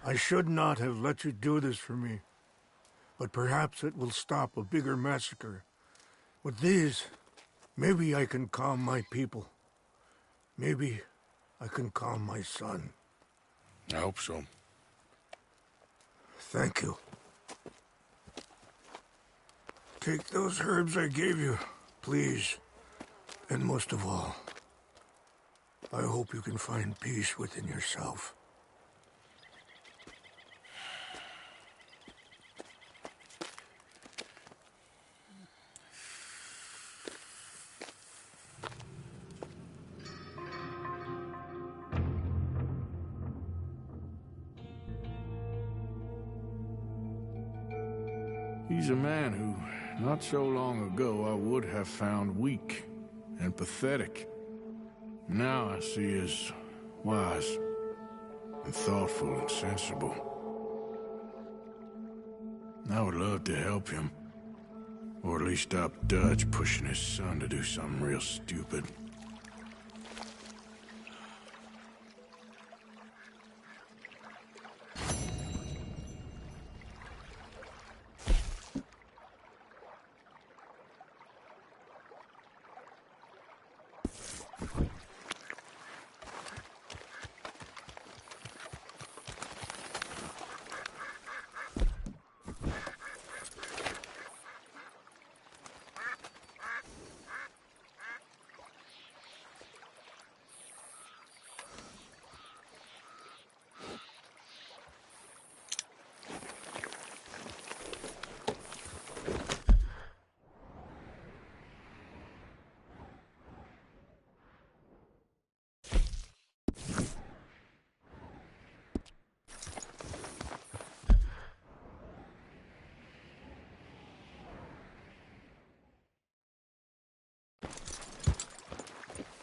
I should not have let you do this for me, but perhaps it will stop a bigger massacre. With these, maybe I can calm my people. Maybe I can calm my son. I hope so. Thank you. Take those herbs I gave you, please. And most of all, I hope you can find peace within yourself. He's a man who, not so long ago, I would have found weak and pathetic. Now I see as wise and thoughtful and sensible. I would love to help him, or at least stop Dutch pushing his son to do something real stupid.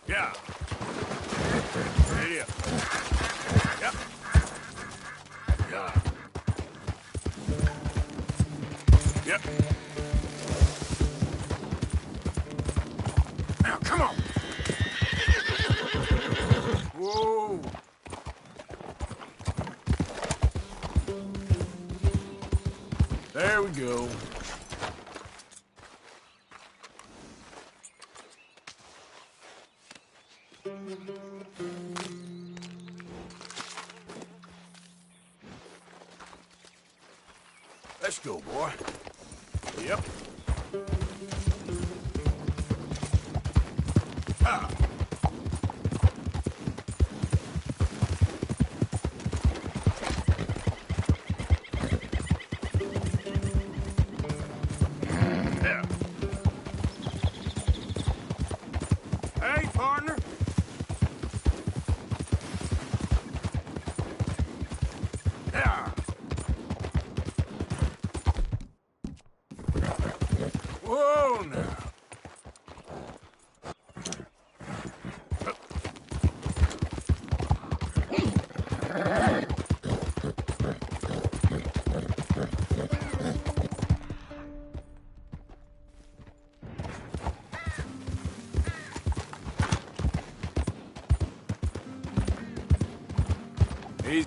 Yeah. Radio. Yep. Yeah. Yep. Now, come on. Whoa. There we go. Let's go, boy. Yep. Ah. Yeah. Hey, partner. Yeah. Whoa, now. He's...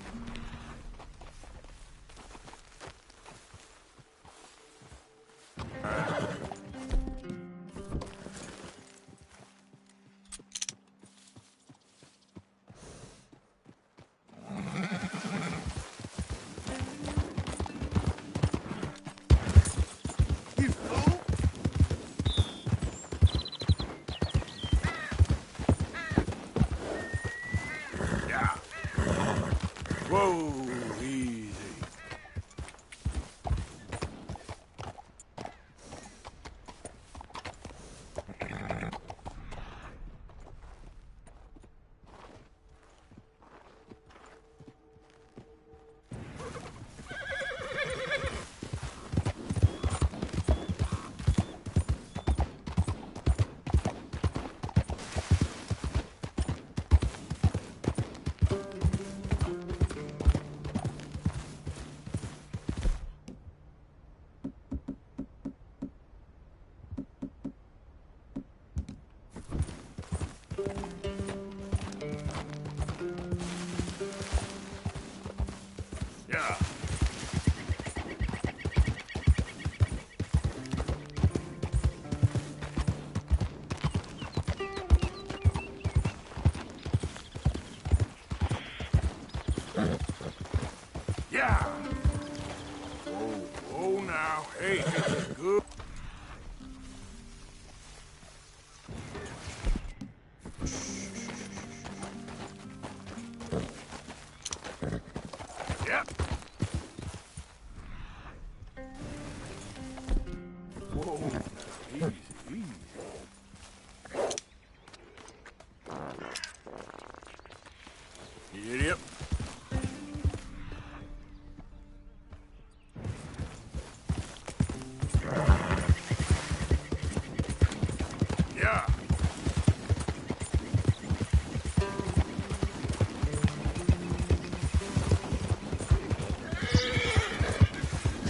You fool! Yeah. Whoa, easy. Yeah. Yeah. Whoa, whoa now. Hey, good. Yep. Whoa. Easy, easy. Yep. Yeah.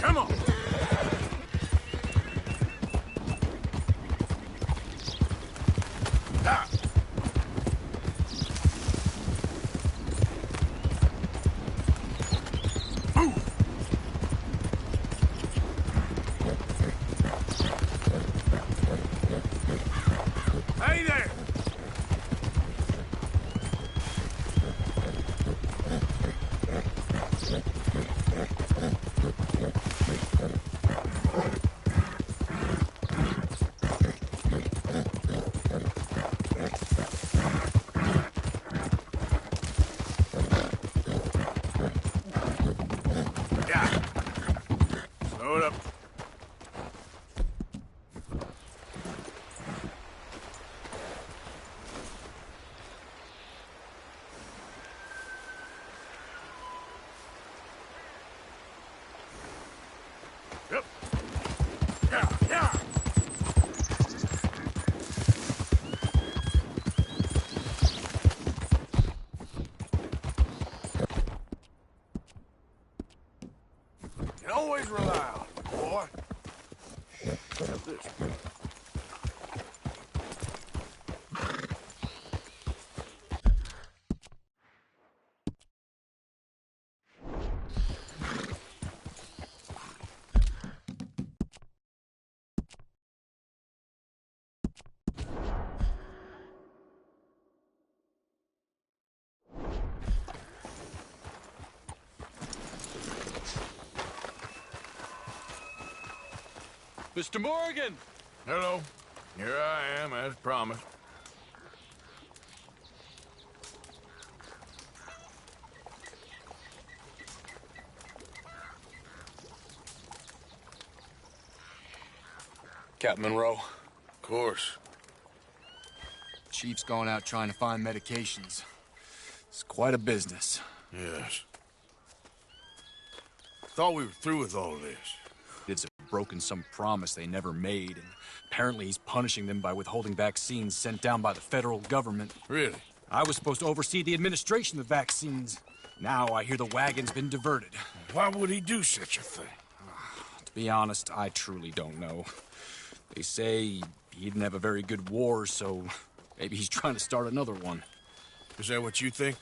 Come on. Ah. Move. Hey there. Yeah. Slow it up. Yep. Yeah, yeah. Can always rely on you, boy. Have this. Mr. Morgan! Hello. Here I am, as promised. Captain Monroe. Of course. Chief's going out trying to find medications. It's quite a business. Yes. Thought we were through with all this. It's broken some promise they never made, and apparently he's punishing them by withholding vaccines sent down by the federal government. Really? I was supposed to oversee the administration of the vaccines. Now I hear the wagon's been diverted. Why would he do such a thing? To be honest, I truly don't know. They say he didn't have a very good war, so maybe he's trying to start another one. Is that what you think?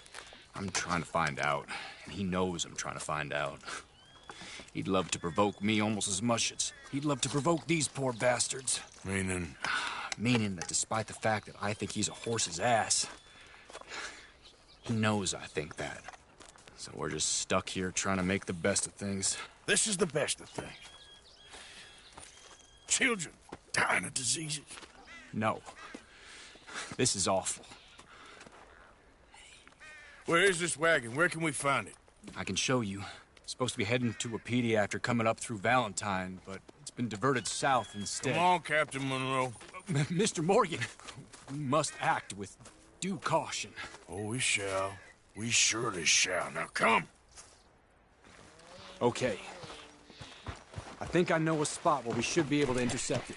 I'm trying to find out, and he knows I'm trying to find out. He'd love to provoke me almost as much as he'd love to provoke these poor bastards. Meaning? Meaning that despite the fact that I think he's a horse's ass, he knows I think that. So we're just stuck here trying to make the best of things. This is the best of things. Children dying of diseases. No. This is awful. Where is this wagon? Where can we find it? I can show you. Supposed to be heading to Wapiti after coming up through Valentine, but it's been diverted south instead. Come on, Captain Monroe. Mr. Morgan, we must act with due caution. Oh, we shall. We surely shall. Now, come. Okay. I think I know a spot where we should be able to intercept it.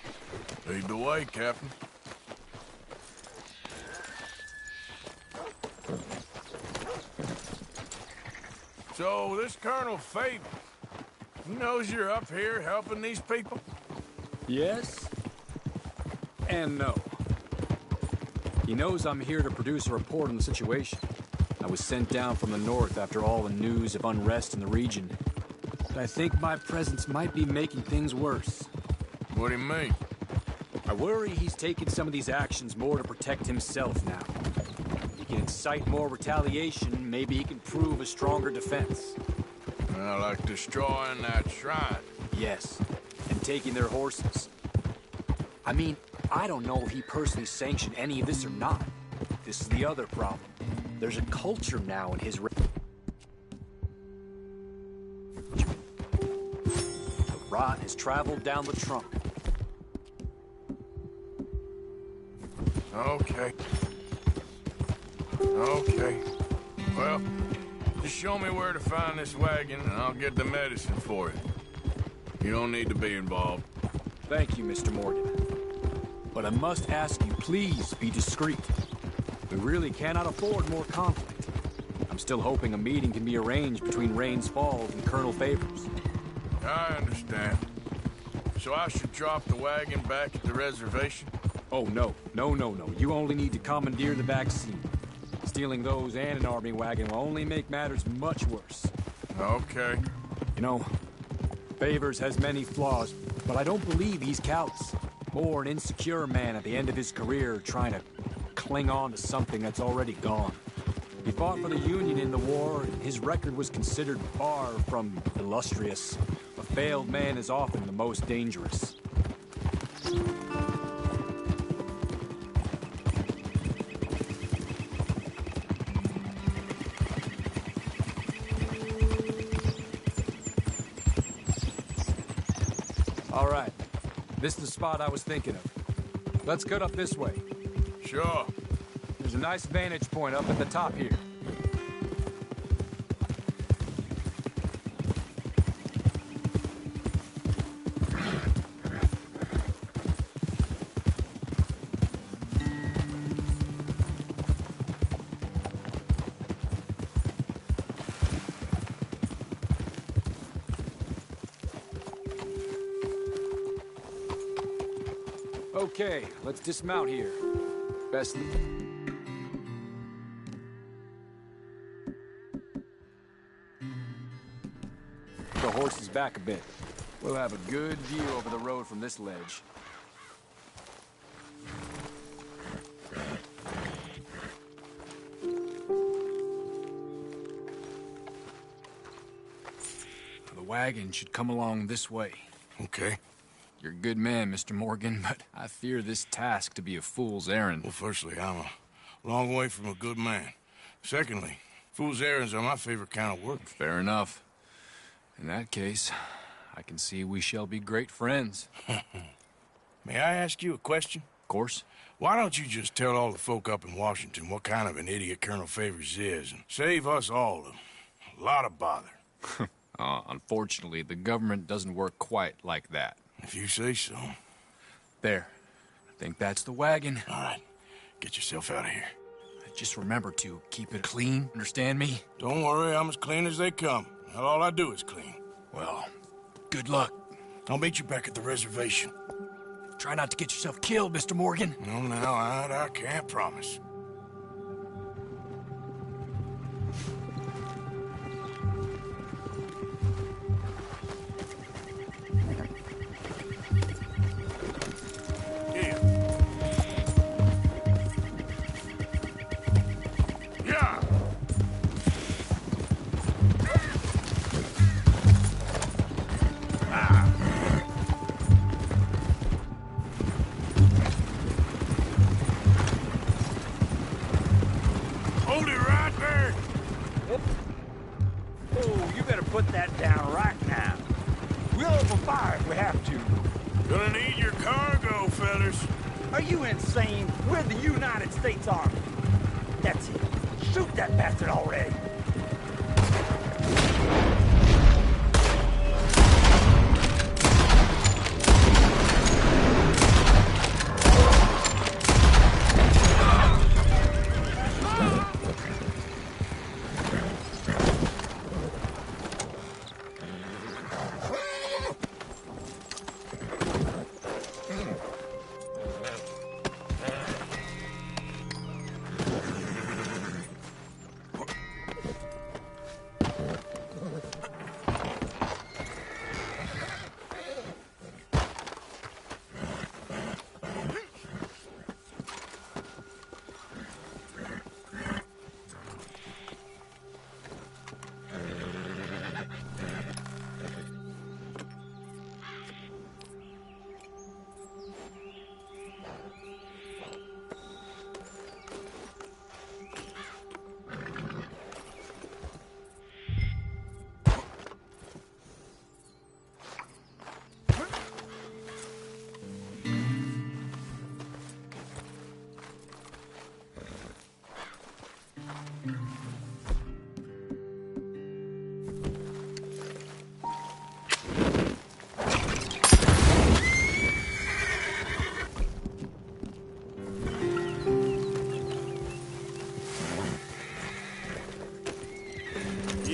Lead the way, Captain. So, this Colonel Fabian, he knows you're up here helping these people? Yes and no. He knows I'm here to produce a report on the situation. I was sent down from the north after all the news of unrest in the region. but I think my presence might be making things worse. What do you mean? I worry he's taking some of these actions more to protect himself now. He can incite more retaliation, maybe he can prove a stronger defense. Well, like destroying that shrine. Yes, and taking their horses. I mean, I don't know if he personally sanctioned any of this or not. This is the other problem. There's a culture now in his... The rot has traveled down the trunk. Okay. Okay. Well, just show me where to find this wagon, and I'll get the medicine for it. You don't need to be involved. Thank you, Mr. Morgan. But I must ask you, please be discreet. We really cannot afford more conflict. I'm still hoping a meeting can be arranged between Rains Falls and Colonel Favors. I understand. So I should drop the wagon back at the reservation? Oh, no. No. You only need to commandeer the vaccine. Stealing those and an army wagon will only make matters much worse. Okay. You know, Favors has many flaws, but I don't believe he's callous. More an insecure man at the end of his career trying to cling on to something that's already gone. He fought for the Union in the war, and his record was considered far from illustrious. A failed man is often the most dangerous. All right. This is the spot I was thinking of. Let's cut up this way. Sure. There's a nice vantage point up at the top here. Okay, let's dismount here. Best... The horse is back a bit. We'll have a good view over the road from this ledge. The wagon should come along this way. Okay. You're a good man, Mr. Morgan, but I fear this task to be a fool's errand. Well, firstly, I'm a long way from a good man. Secondly, fool's errands are my favorite kind of work. Fair enough. In that case, I can see we shall be great friends. May I ask you a question? Of course. Why don't you just tell all the folk up in Washington what kind of an idiot Colonel Favors is and save us all a lot of bother? Unfortunately, the government doesn't work quite like that. If you say so. There. I think that's the wagon. All right. Get yourself out of here. Just remember to keep it clean, understand me? Don't worry, I'm as clean as they come. Not all I do is clean. Well, good luck. I'll meet you back at the reservation. Try not to get yourself killed, Mr. Morgan. No, now, I can't promise. Put that down right now. We'll open fire if we have to. Gonna need your cargo, fellas. Are you insane? We're the United States Army. That's it. Shoot that bastard already.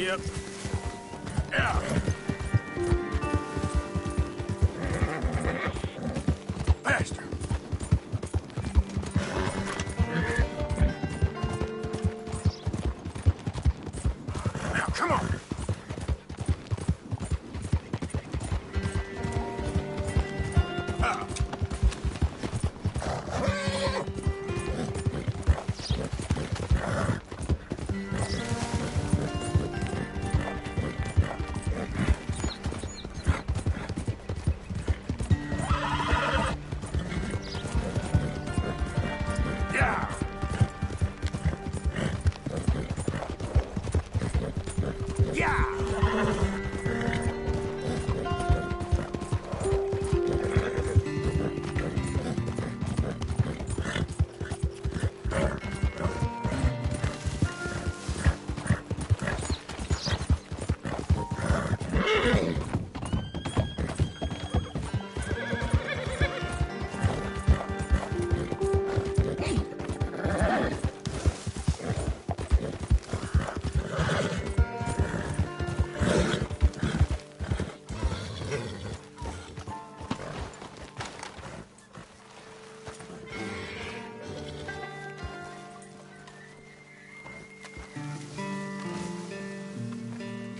Yep. Yeah. Faster. Now, come on. Yeah. Yeah.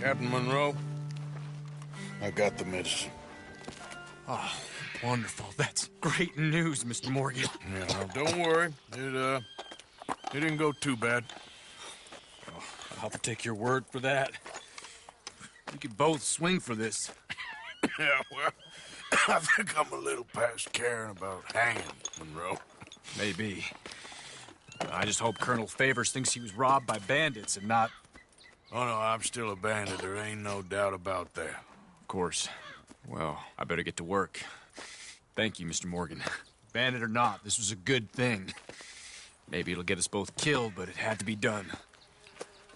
Captain Monroe, I got the medicine. Oh, wonderful. That's great news, Mr. Morgan. Yeah, now, don't worry. It didn't go too bad. I'll have to take your word for that. We could both swing for this. Yeah, well, I think I'm a little past caring about hanging, Monroe. Maybe. I just hope Colonel Favors thinks he was robbed by bandits and not... Oh, no, I'm still a bandit. There ain't no doubt about that. Of course. Well, I better get to work. Thank you, Mr. Morgan. Bandit or not, this was a good thing. Maybe it'll get us both killed, but it had to be done.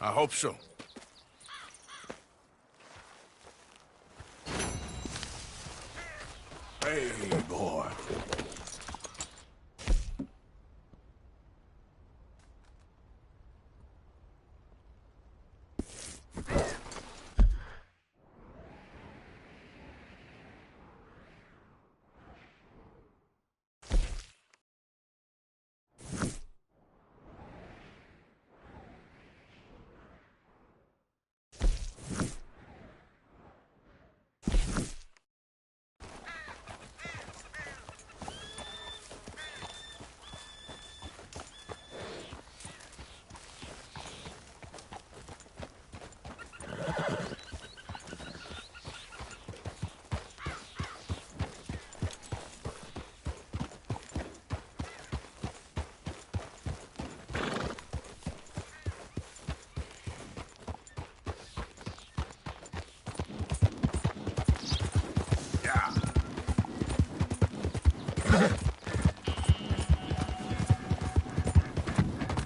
I hope so. Hey, boy.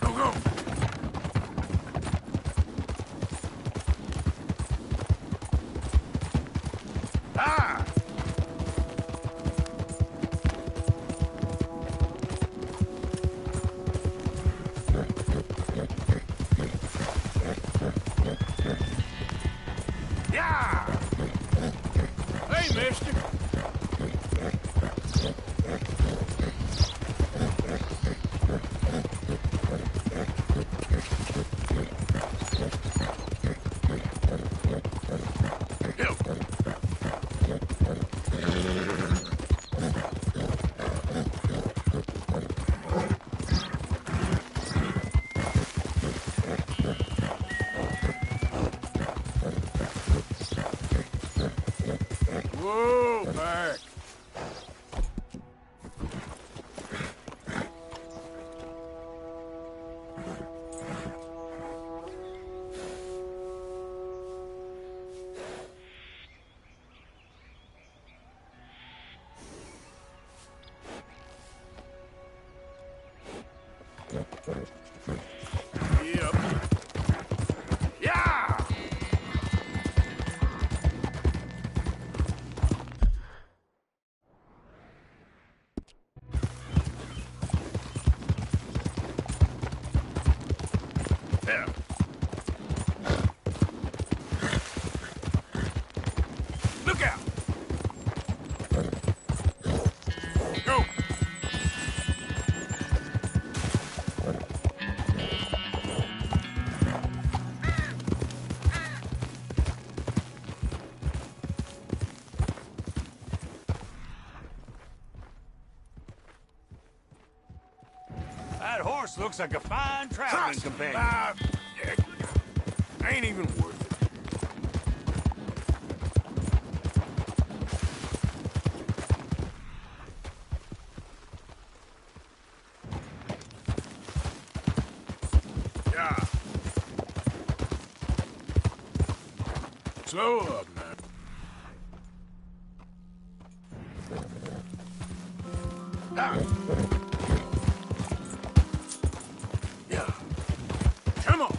Go, go! Ah! Yeah! Hey, mister! Whoa, back! Yep. Yeah! This looks like a fine traveling companion. Ain't even worth it. Yeah. Slow up now. Ah. Yeah. Come on.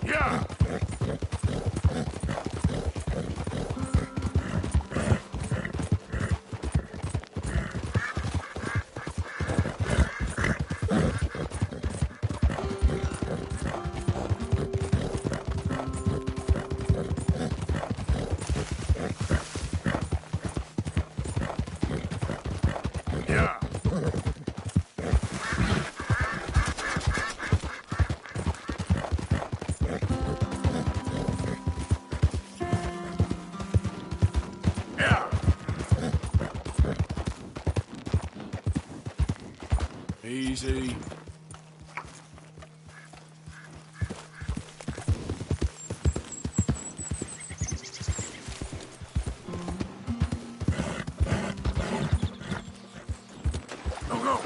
Yeah. Yeah. Yeah. Easy. Go, go.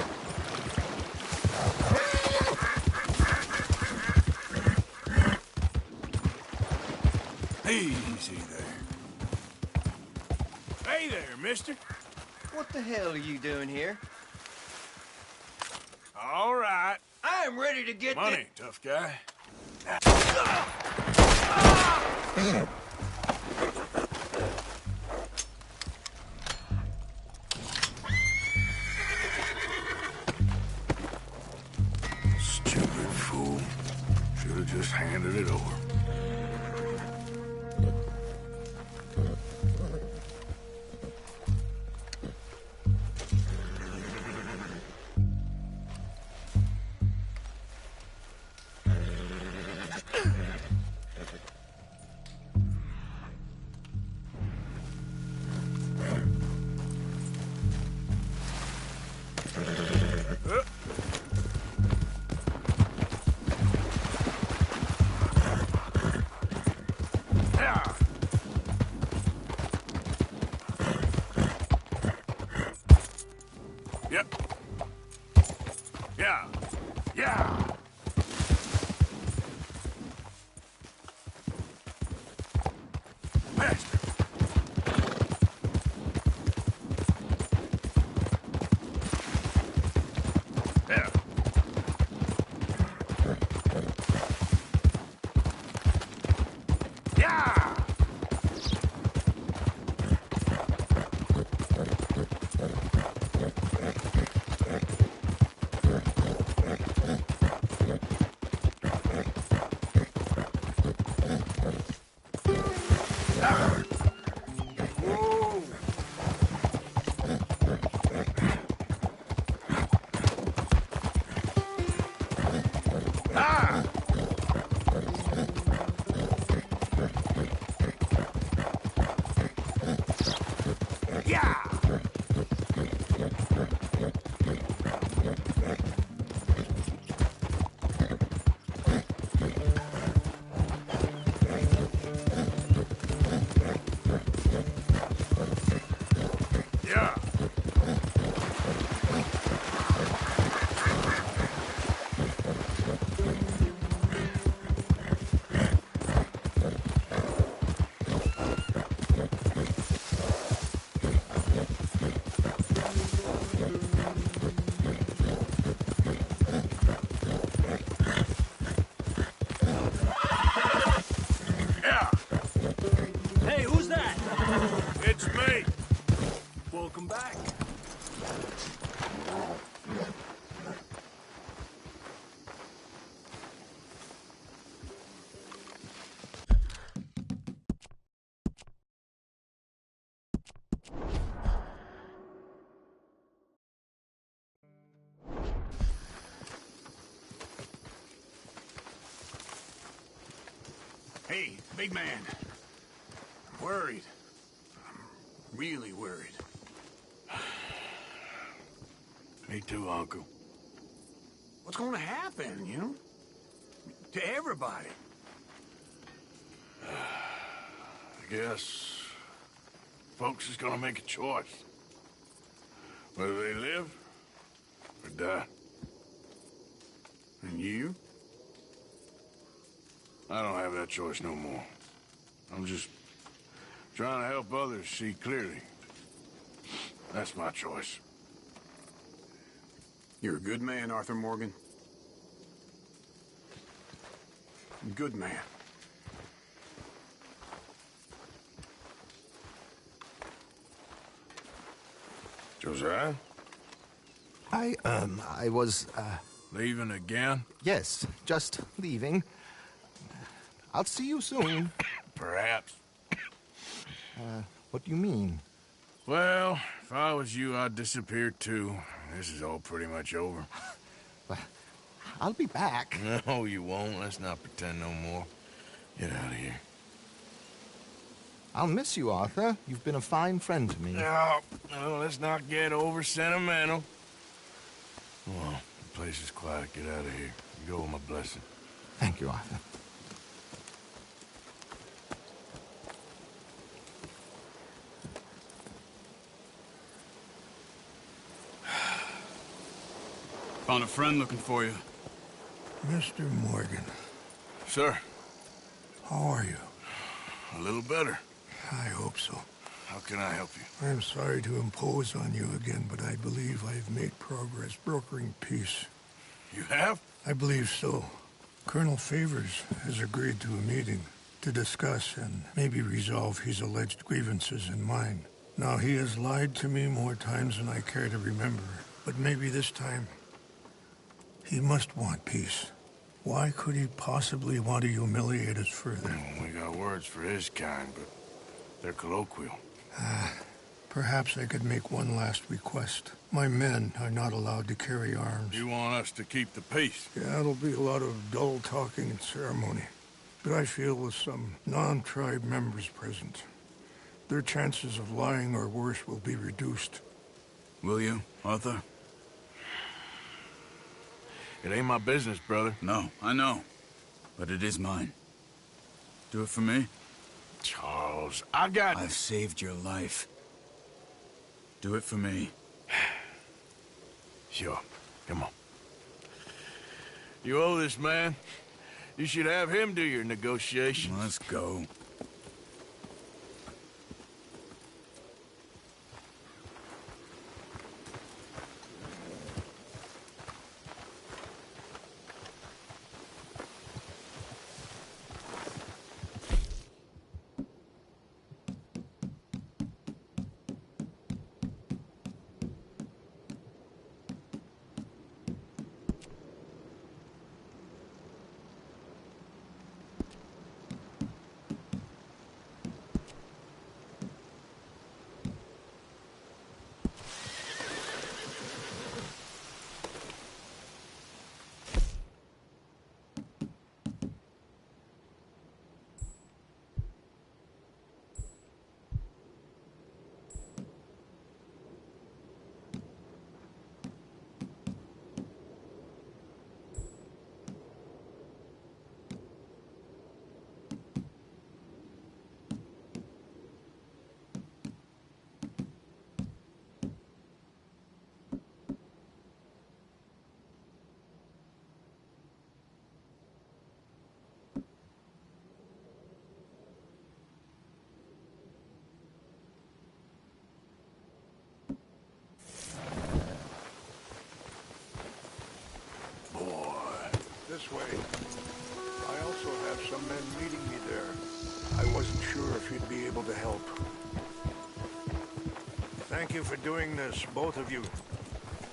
Easy there. Hey there, mister. What the hell are you doing here? All right. I am ready to get Money, tough guy. Stupid fool. Should have just handed it over. Yeah. Yep. Yeah. Yeah. Master. Yeah. Yeah. Hey, big man. I'm worried. I'm really worried. Me too, Uncle. What's gonna happen, you know? To everybody. I guess folks is gonna make a choice. Whether they live or die. And you? I don't have that choice no more. I'm just trying to help others see clearly. That's my choice. You're a good man, Arthur Morgan. Good man. Josiah? I was, Leaving again? yes, just leaving. I'll see you soon. Perhaps. What do you mean? Well, if I was you, I'd disappear too. This is all pretty much over. I'll be back. No, you won't. Let's not pretend no more. Get out of here. I'll miss you, Arthur. You've been a fine friend to me. No, let's not get over sentimental. Come on, the place is quiet. Get out of here. You go with my blessing. Thank you, Arthur. Found a friend looking for you. Mr. Morgan, Sir, how are you? a little better. I hope so. How can I help you? I'm sorry to impose on you again, but I believe I've made progress brokering peace. You have? I believe so. Colonel Favors has agreed to a meeting to discuss and maybe resolve his alleged grievances and mine. Now, he has lied to me more times than I care to remember, but maybe this time he must want peace. Why could he possibly want to humiliate us further? We got words for his kind, but they're colloquial. Perhaps I could make one last request. My men are not allowed to carry arms. You want us to keep the peace? Yeah, it'll be a lot of dull talking and ceremony. But I feel with some non-tribe members present, their chances of lying or worse will be reduced. Will you, Arthur? It ain't my business, brother. No, I know. But it is mine. Do it for me? Charles, I got... I've saved your life. Do it for me. Sure. Come on. You owe this man. You should have him do your negotiations. Let's go. This way. I also have some men meeting me there. I wasn't sure if you'd be able to help. Thank you for doing this, both of you.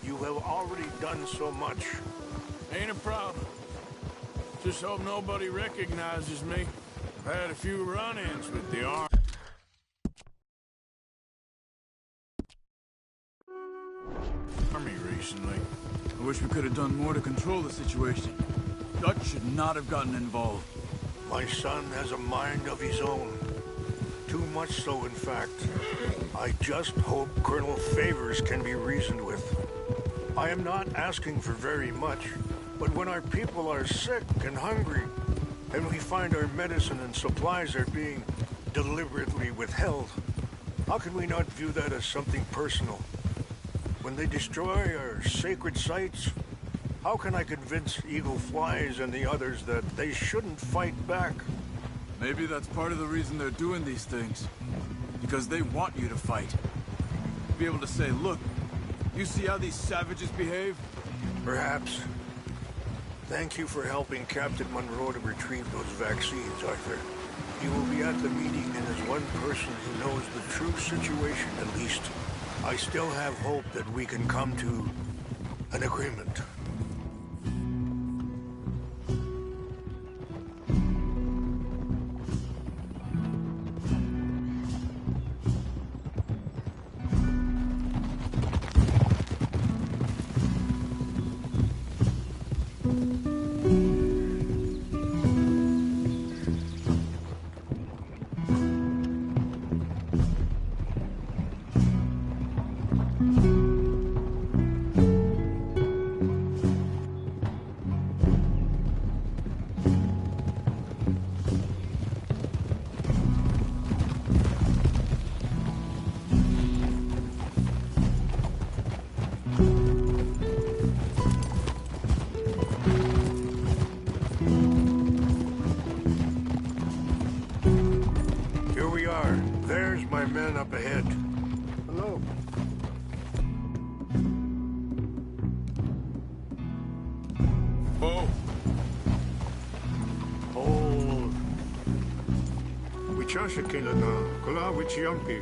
You have already done so much. Ain't a problem. Just hope nobody recognizes me. I've had a few run-ins with the army recently. I wish we could have done more to control the situation. Dutch should not have gotten involved. My son has a mind of his own. Too much so, in fact. I just hope Colonel Favors can be reasoned with. I am not asking for very much, but when our people are sick and hungry, and we find our medicine and supplies are being deliberately withheld, how can we not view that as something personal? When they destroy our sacred sites, how can I convince Eagle Flies and the others that they shouldn't fight back? Maybe that's part of the reason they're doing these things. Because they want you to fight. Be able to say, look, you see how these savages behave? Perhaps. Thank you for helping Captain Monroe to retrieve those vaccines, Arthur. He will be at the meeting and is one person who knows the true situation at least. I still have hope that we can come to an agreement. There's my men up ahead. Hello. Oh. Hold. Wichasha kilana, kola wichiampi,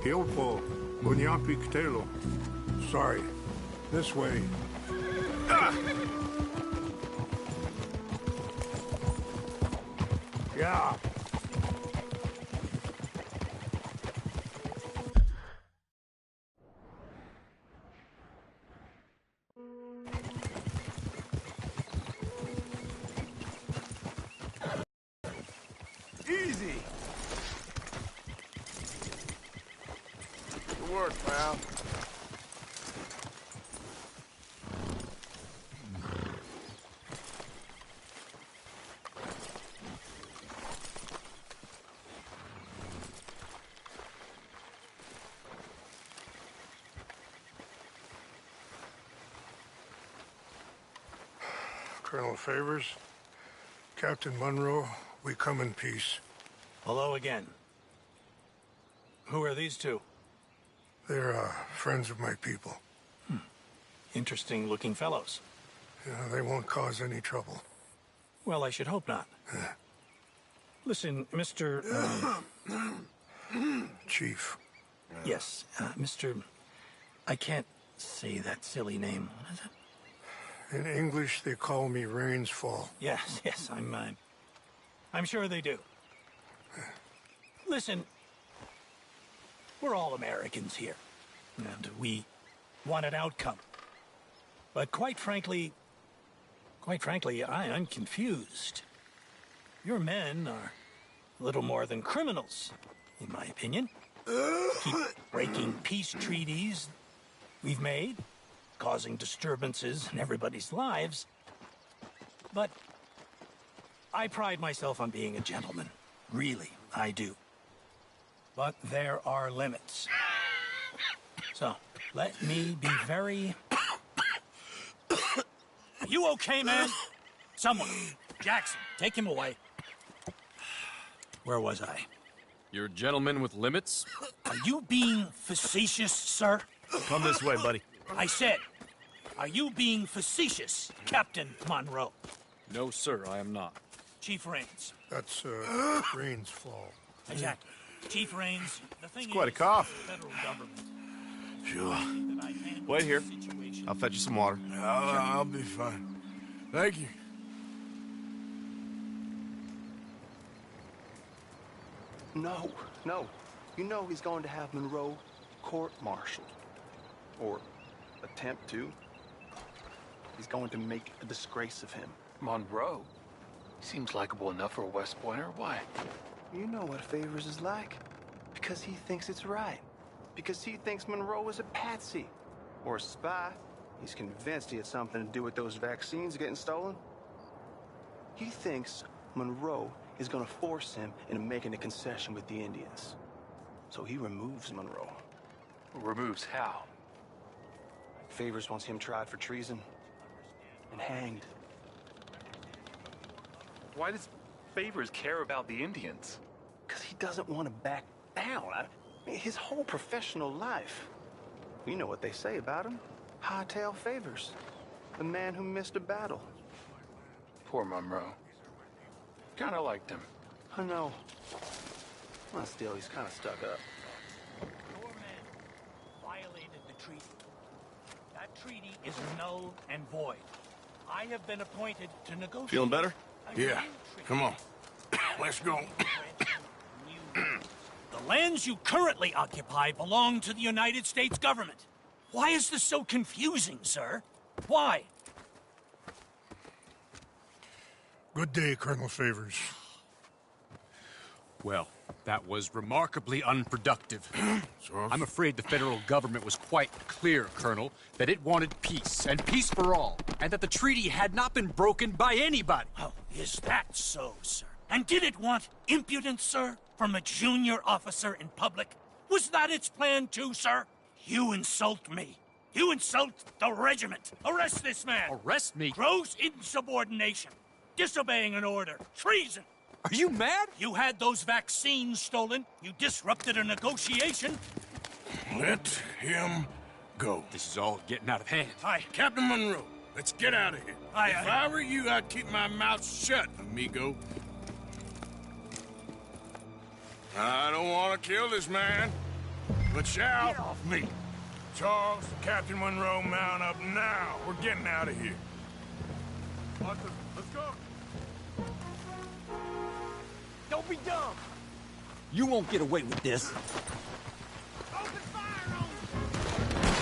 hiopo, bunyapi ktelo. Sorry. This way. Ah! Yeah. Easy. Good work, pal. Colonel Favors, Captain Monroe, we come in peace. Hello again. Who are these two? They're friends of my people. Interesting looking fellows. Yeah, they won't cause any trouble. Well, I should hope not. Listen, Mr. Chief. Yes, Mr. I can't say that silly name. What is it? In English, they call me Rains Fall. Yes, I'm sure they do. Listen, we're all Americans here, and we want an outcome. But quite frankly, I'm confused. Your men are a little more than criminals, in my opinion. Keep breaking peace treaties we've made, causing disturbances in everybody's lives. But I pride myself on being a gentleman. Really, I do. But there are limits. So, let me be very... You okay, man? Someone. Jackson, take him away. Where was I? You're a gentleman with limits? Are you being facetious, sir? Come this way, buddy. I said, are you being facetious, Captain Monroe? No, sir, I am not. Chief Rains. That's, Rains Fall. Exactly. Chief Rains, the thing It's quite a is, cough. the federal government. Sure. that I handle Wait here. the situation- I'll fetch you some water. I'll be fine. Thank you. No. You know he's going to have Monroe court-martialed. Or attempt to. He's going to make a disgrace of him. Monroe? Seems likable enough for a West Pointer. Why? You know what Favors is like. Because he thinks it's right. Because he thinks Monroe is a patsy. Or a spy. He's convinced he had something to do with those vaccines getting stolen. He thinks Monroe is gonna force him into making a concession with the Indians. So he removes Monroe. Removes how? Favors wants him tried for treason and hanged. Why does Favors care about the Indians? Because he doesn't want to back down. His whole professional life. You know what they say about him. Hightail Favors. The man who missed a battle. Poor Monroe. Kinda liked him. I know. Well, still, he's kind of stuck up. Your men violated the treaty. That treaty is null and void. I have been appointed to negotiate. Feeling better? a Yeah. new treaty. Come on. Let's go. The lands you currently occupy belong to the United States government. Why is this so confusing, sir? Why? Good day, Colonel Favors. Well, that was remarkably unproductive. I'm afraid the federal government was quite clear, Colonel, that it wanted peace, and peace for all, and that the treaty had not been broken by anybody. Oh, is that so, sir? And did it want impudence, sir, from a junior officer in public? Was that its plan too, sir? You insult me. You insult the regiment. Arrest this man. Arrest me? Gross insubordination. Disobeying an order. Treason. Are you mad? You had those vaccines stolen. You disrupted a negotiation. Let him go. This is all getting out of hand. Captain Monroe, let's get out of here. If I were you, I'd keep my mouth shut, amigo. I don't want to kill this man, but shall. Get off me. Charles, Captain Monroe, mount up now. We're getting out of here. Arthur, let's go. Don't be dumb. You won't get away with this. Open fire on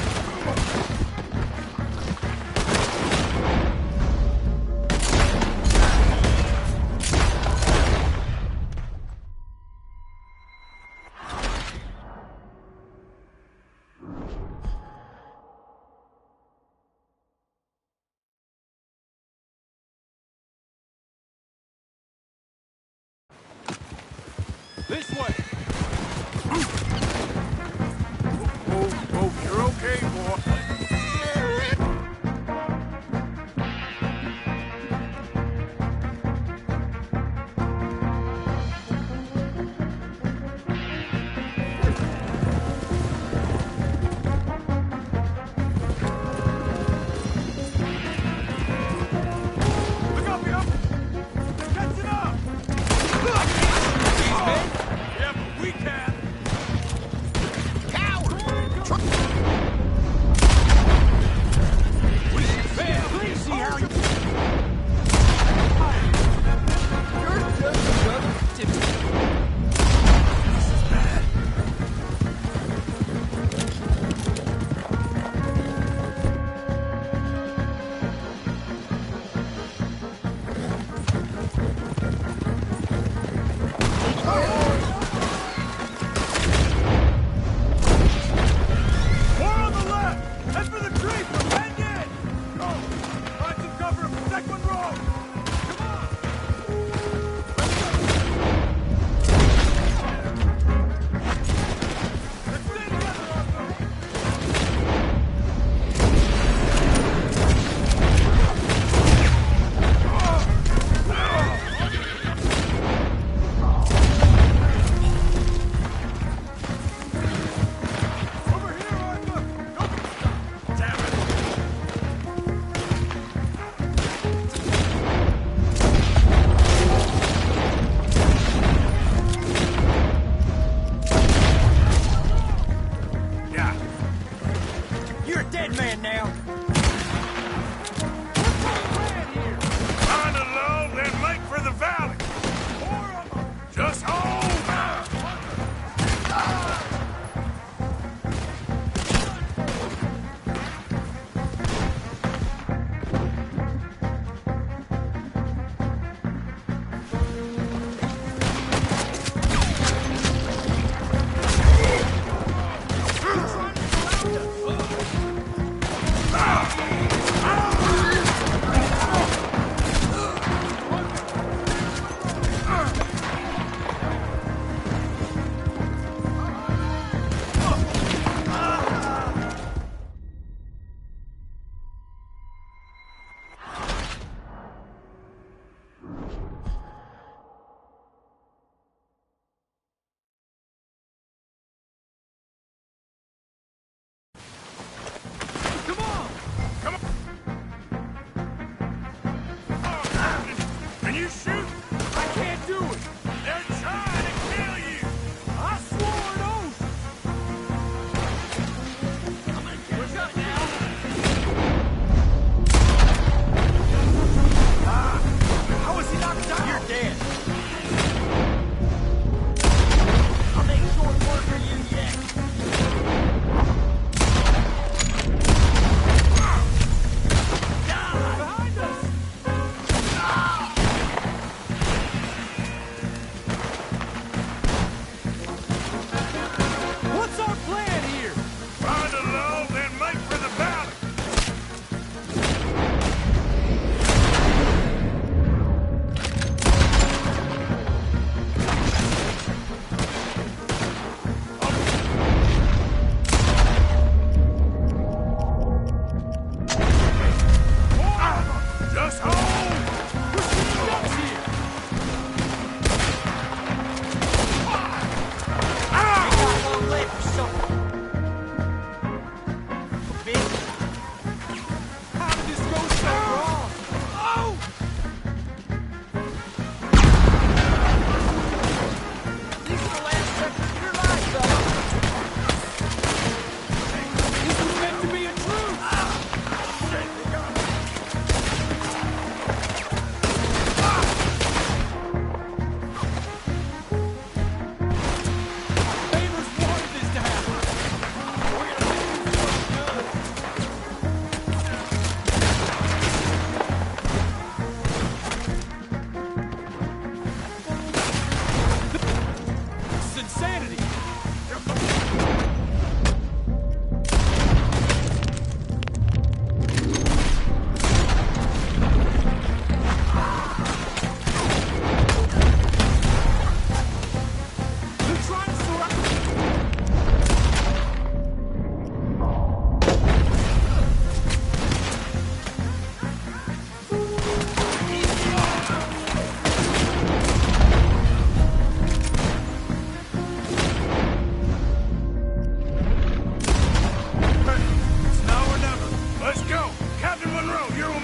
This way! Oh, you're okay, boy. Look up, yo! Catch it up! Yeah,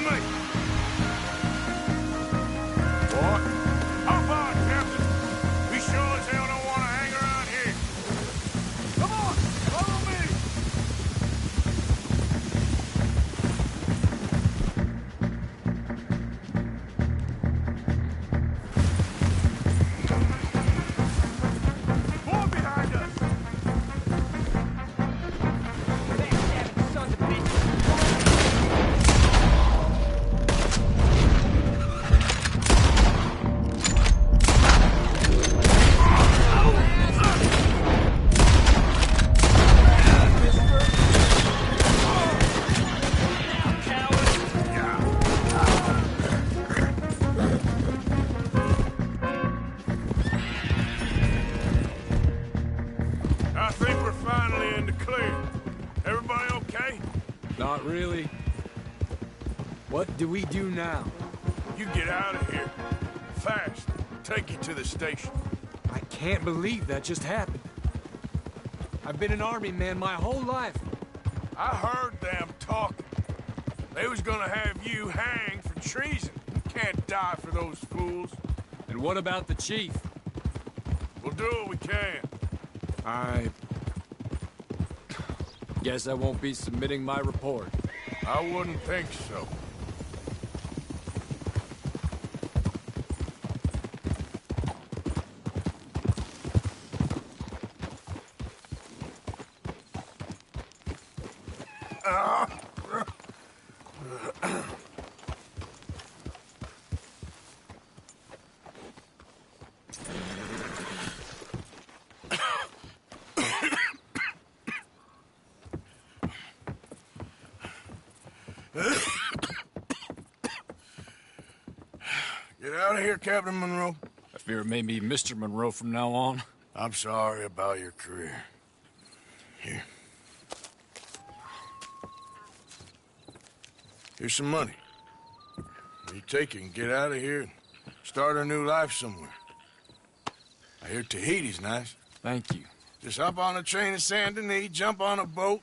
me! What? Hop on, Captain! We sure as hell don't want to hang around here. Come on, follow me! More behind us! I think we're finally in the clear. Everybody okay? Not really. What do we do now? You get out of here. Fast. Take you to the station. I can't believe that just happened. I've been an army man my whole life. I heard them talking. They was gonna have you hanged for treason. You can't die for those fools. And what about the chief? We'll do what we can. I guess I won't be submitting my report. I wouldn't think so. Get out of here, Captain Monroe. I fear it may be Mr. Monroe from now on. I'm sorry about your career. Here. Here's some money. You take it and get out of here and start a new life somewhere. I hear Tahiti's nice. Thank you. Just hop on a train to Saint Denis, jump on a boat,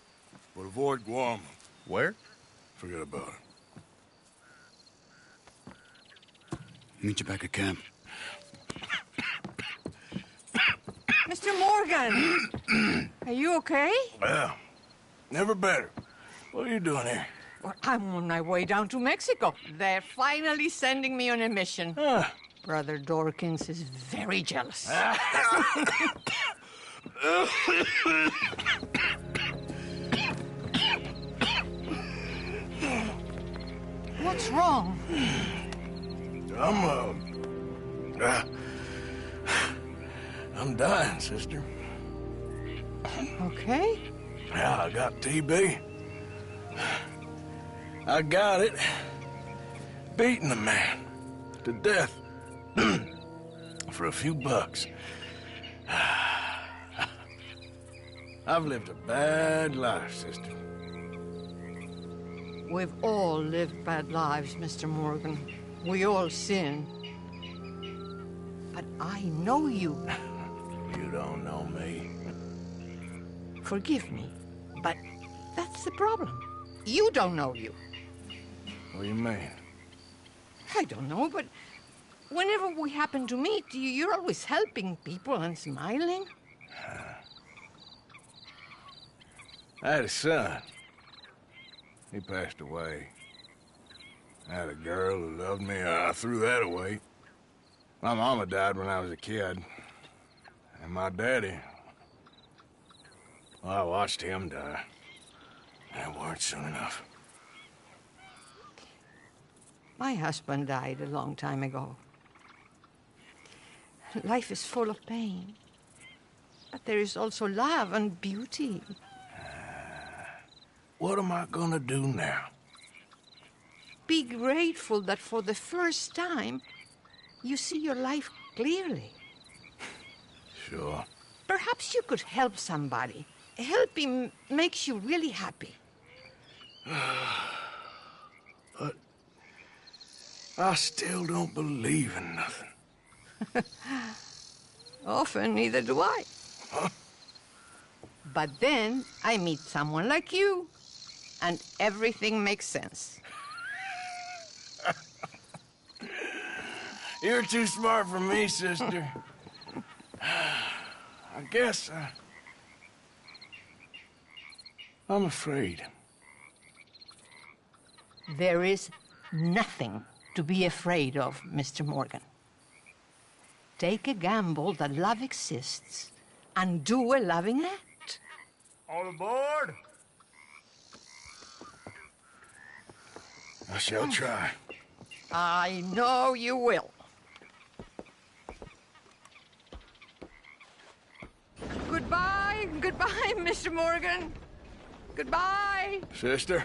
but avoid Guam. Where? Forget about it. Meet you back at camp. Mr. Morgan! Are you okay? Well, never better. What are you doing here? Well, I'm on my way down to Mexico. They're finally sending me on a mission. Brother Dorkins is very jealous. What's wrong? I'm dying, sister. Okay. Yeah, I got TB. I got it. Beating a man to death for a few bucks. I've lived a bad life, sister. We've all lived bad lives, Mr. Morgan. We all sin. But I know you. You don't know me. Forgive me, but that's the problem. You don't know you. What do you mean? I don't know, but whenever we happen to meet, you're always helping people and smiling. I had a son. He passed away. I had a girl who loved me. I threw that away. My mama died when I was a kid. And my daddy, well, I watched him die. And it weren't soon enough. My husband died a long time ago. Life is full of pain. But there is also love and beauty. What am I gonna do now? Be grateful that for the first time, you see your life clearly. Sure. Perhaps you could help somebody. Helping makes you really happy. But I still don't believe in nothing. Often, neither do I. Huh? But then I meet someone like you, and everything makes sense. You're too smart for me, sister. I guess I'm afraid. There is nothing to be afraid of, Mr. Morgan. Take a gamble that love exists and do a loving act. All aboard! I shall try. I know you will. Goodbye, goodbye, Mr. Morgan. Goodbye. Sister?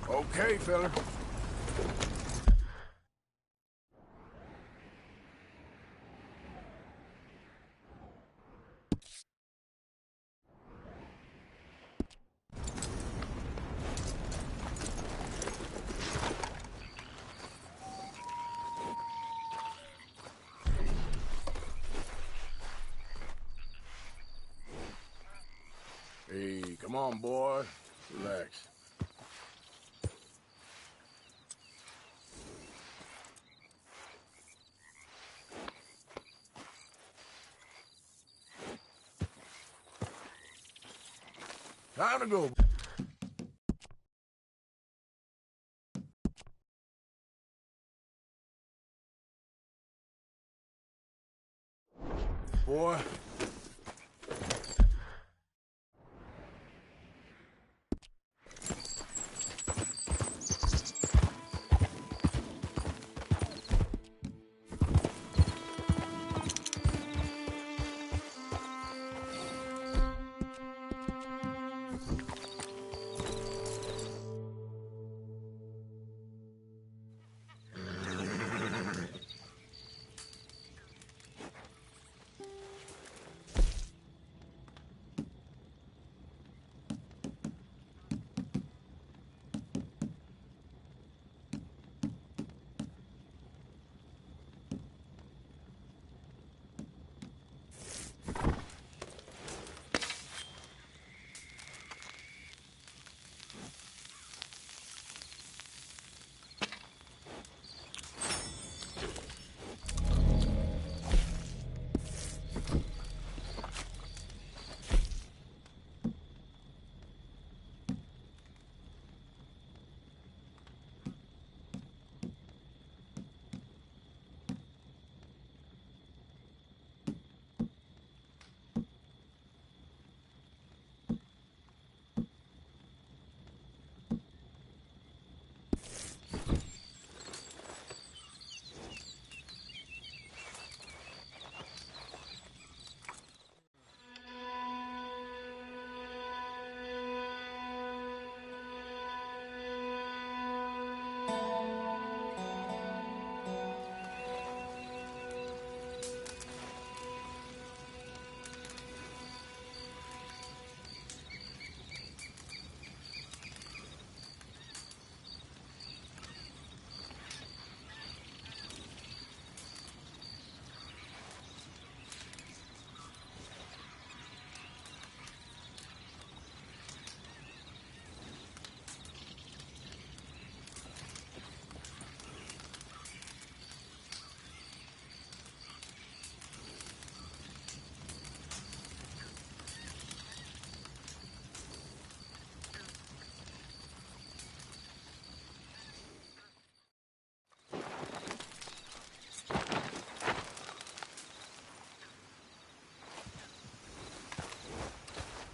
Okay, fella. Hey, come on, boy. Relax. Time to go. Boy.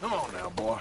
Come on now, boy.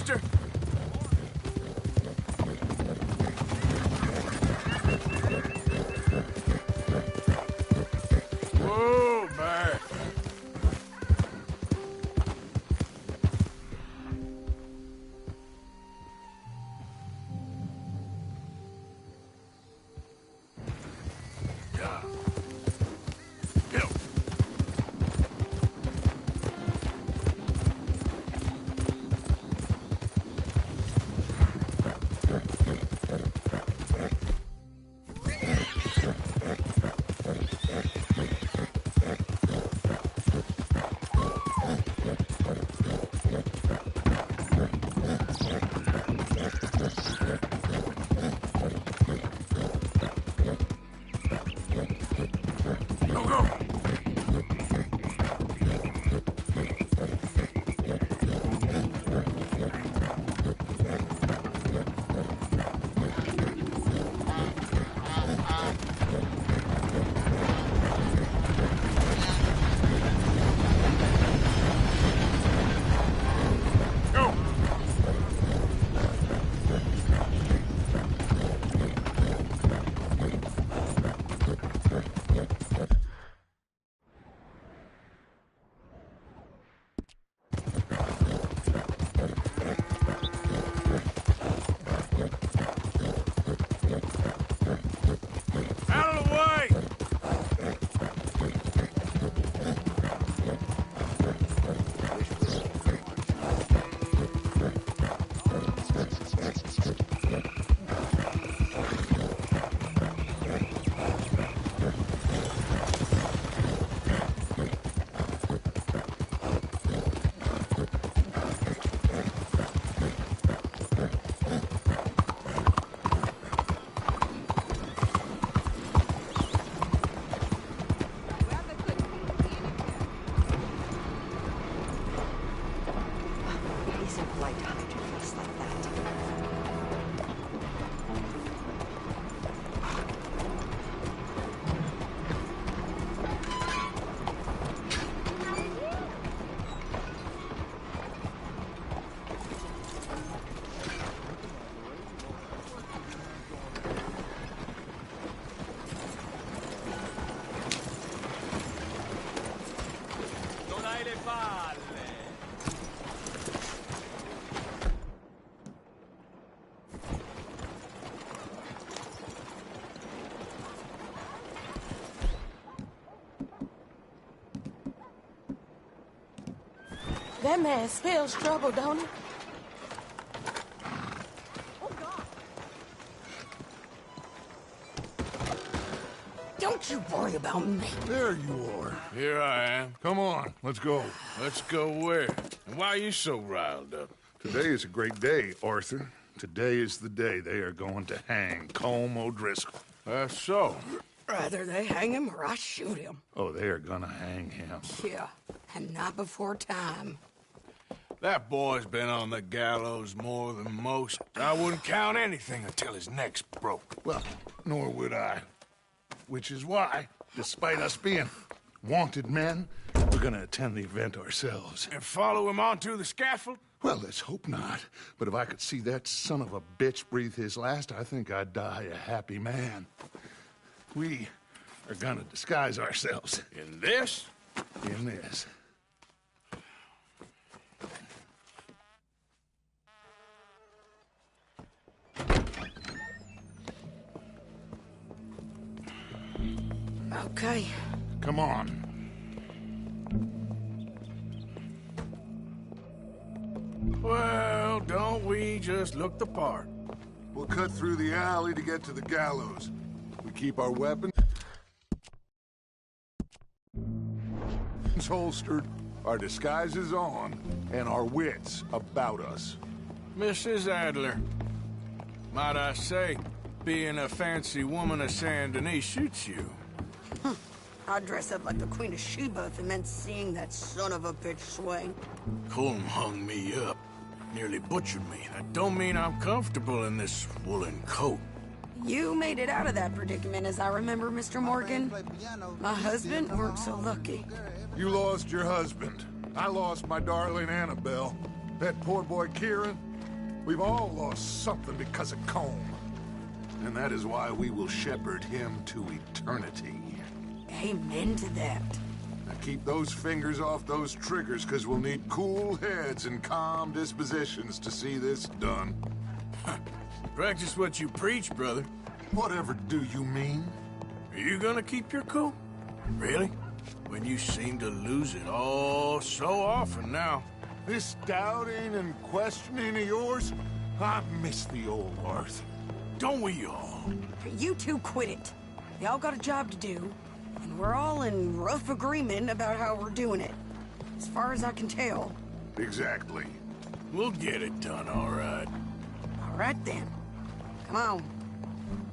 mister. Whoa, man. That man spells trouble, don't he? Don't you worry about me. There you are. Here I am. Come on, let's go. Let's go where? And why are you so riled up? Today is a great day, Arthur. Today is the day they are going to hang Colm O'Driscoll. That's so. Rather they hang him or I shoot him. Oh, they are gonna hang him. Yeah, and not before time. That boy's been on the gallows more than most. I wouldn't count anything until his neck's broke. Well, nor would I. Which is why, despite us being wanted men, we're gonna attend the event ourselves. And follow him onto the scaffold? Well, let's hope not. But if I could see that son of a bitch breathe his last, I think I'd die a happy man. We are gonna disguise ourselves. In this? In this. Okay. Come on. Well, don't we just look the part? We'll cut through the alley to get to the gallows. We keep our weapons holstered, our disguises on, and our wits about us. Mrs. Adler, might I say, being a fancy woman of Saint Denis shoots you. I'd dress up like the Queen of Sheba if it meant seeing that son of a bitch swing. Colm hung me up, nearly butchered me. That don't mean I'm comfortable in this woolen coat. You made it out of that predicament, as I remember, Mr. Morgan. My husband weren't so lucky. You lost your husband. I lost my darling Annabelle. That poor boy Kieran, We've all lost something because of Colm. And that is why we will shepherd him to eternity. Amen to that. Now keep those fingers off those triggers, because we'll need cool heads and calm dispositions to see this done. Practice what you preach, brother. Whatever do you mean? Are you gonna keep your cool? Really? When you seem to lose it all so often now. This doubting and questioning of yours, I miss the old Arthur. Don't we all? You two quit it. Y'all got a job to do, and we're all in rough agreement about how we're doing it. As far as I can tell. Exactly. We'll get it done, all right. All right, then. Come on.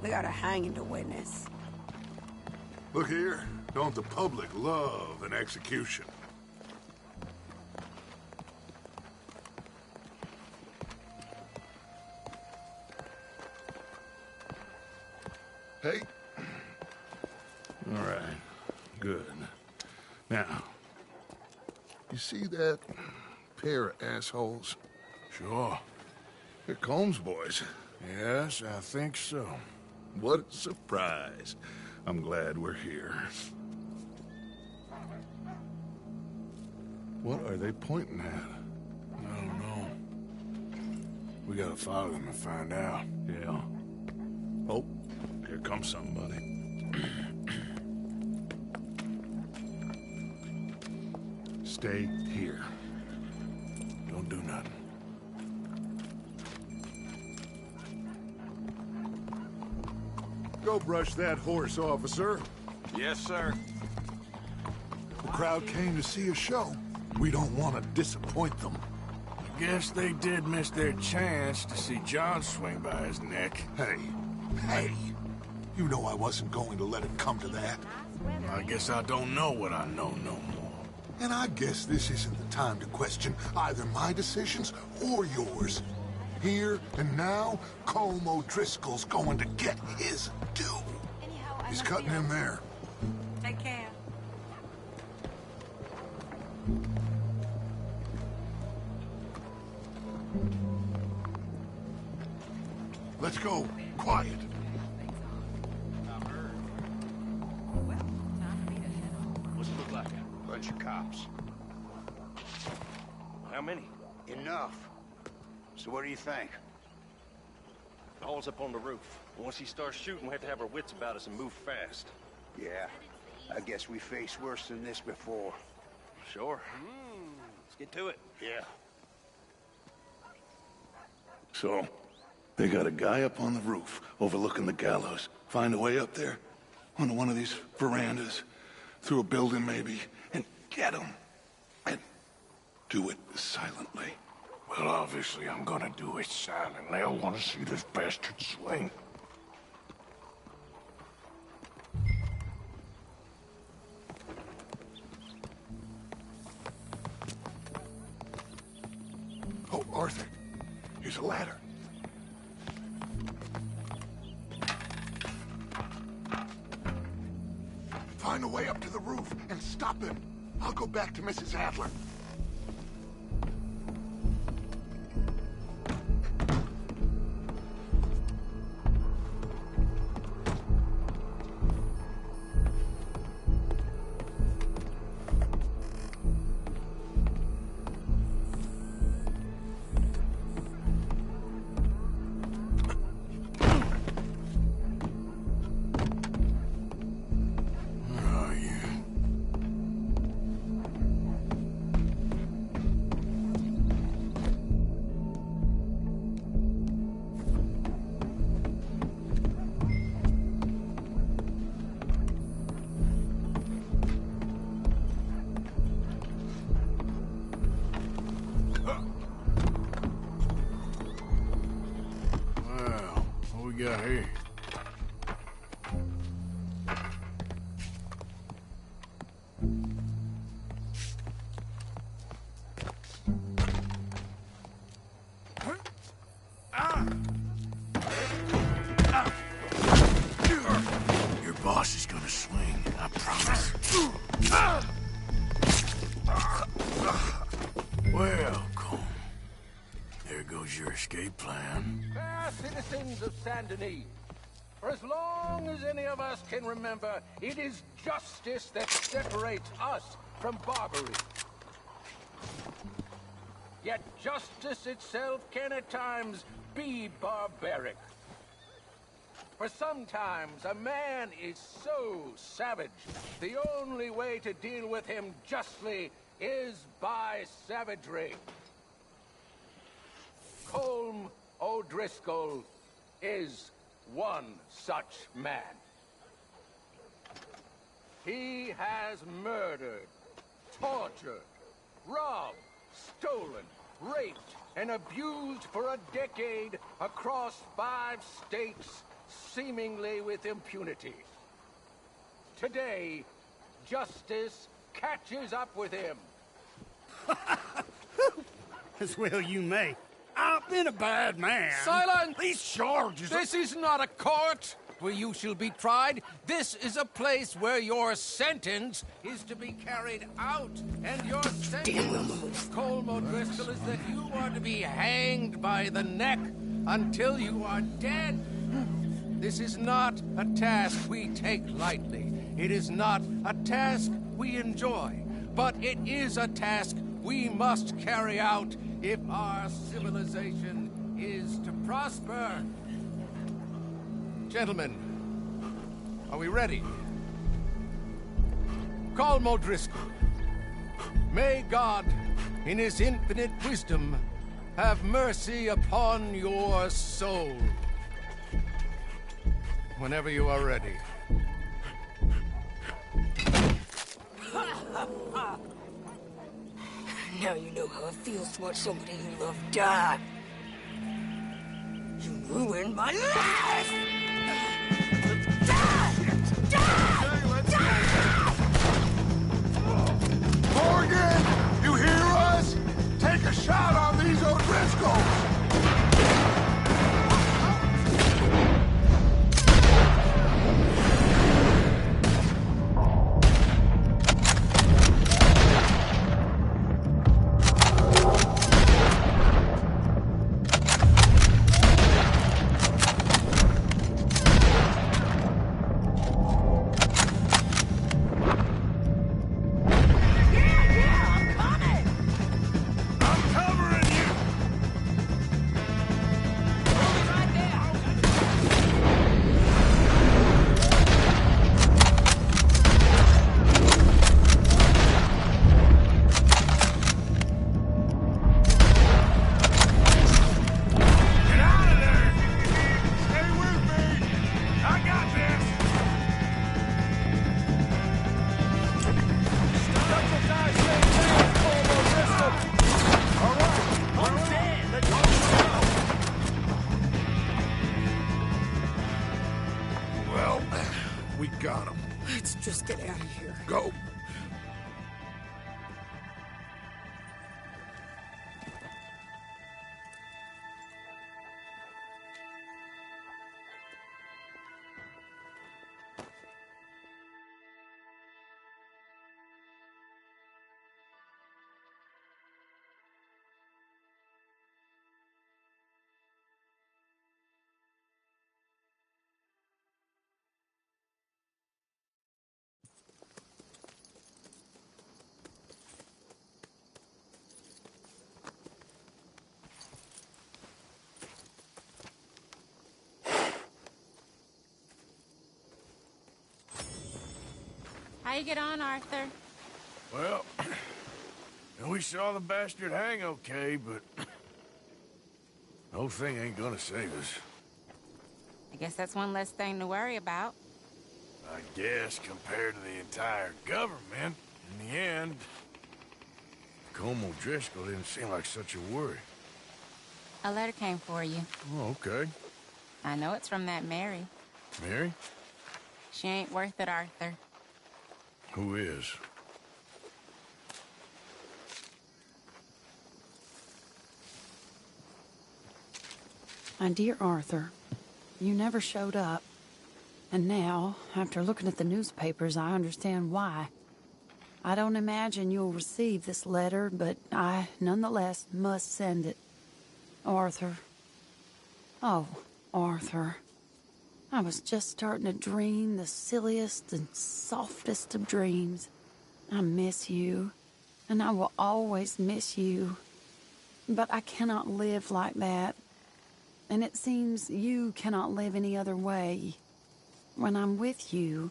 We got a hanging to witness. Look here, don't the public love an execution? Hey. All right, good. Now, you see that pair of assholes? Sure. They're Colm's boys. Yes, I think so. What a surprise. I'm glad we're here. What are they pointing at? I don't know. We gotta follow them and find out. Yeah. Oh, here comes somebody. Stay here. Don't do nothing. Go brush that horse, officer. Yes, sir. The crowd came to see a show. We don't want to disappoint them. I guess they did miss their chance to see John swing by his neck. Hey, you know I wasn't going to let it come to that. I guess I don't know what I know no more. And I guess this isn't the time to question either my decisions or yours. Here and now, Colm O'Driscoll's going to get his due. He's cutting in there. Take care. Let's go. Quiet. What's it look like? Bunch of cops. How many? Enough. So what do you think? All's up on the roof. Once he starts shooting, we have to have our wits about us and move fast. Yeah. I guess we faced worse than this before. Sure. Let's get to it. Yeah. So, they got a guy up on the roof overlooking the gallows. Find a way up there, onto one of these verandas, through a building maybe, and get him. And do it silently. Well, obviously I'm gonna do it silently. I want to see this bastard swing. Oh, Arthur, here's a ladder. Find a way up to the roof and stop him. I'll go back to Mrs. Adler. got here? Your boss is gonna swing, I promise. Well, Colm. There goes was your escape plan. Fair citizens of Saint Denis, for as long as any of us can remember, it is justice that separates us from Barbary. Yet justice itself can at times be barbaric. For sometimes a man is so savage, the only way to deal with him justly is by savagery. Colm O'Driscoll is one such man. He has murdered, tortured, robbed, stolen, raped, and abused for a decade across 5 states, seemingly with impunity. Today, justice catches up with him. As well you may. I've been a bad man. Silence! These charges... This is not a court where you shall be tried. This is a place where your sentence is to be carried out. And your sentence, Colm O'Driscoll, is that you are to be hanged by the neck until you are dead. This is not a task we take lightly. It is not a task we enjoy. But it is a task we must carry out if our civilization is to prosper. Gentlemen, are we ready? Colm O'Driscoll, may God, in his infinite wisdom, have mercy upon your soul. Whenever you are ready. Now you know how it feels to watch somebody you love die. You ruined my life! Morgan, you hear us? Take a shot on these O'Driscolls! Just get out of here. Go. How you get on, Arthur? Well, we saw the bastard hang okay, but the whole thing ain't gonna save us. I guess that's one less thing to worry about. I guess compared to the entire government, in the end, Colm O'Driscoll didn't seem like such a worry. A letter came for you. Oh, okay. I know it's from that Mary. Mary? She ain't worth it, Arthur. Who is? My dear Arthur, you never showed up. And now, after looking at the newspapers, I understand why. I don't imagine you'll receive this letter, but I, nonetheless, must send it. Arthur. Oh, Arthur. I was just starting to dream the silliest and softest of dreams. I miss you, and I will always miss you. But I cannot live like that. And it seems you cannot live any other way. When I'm with you,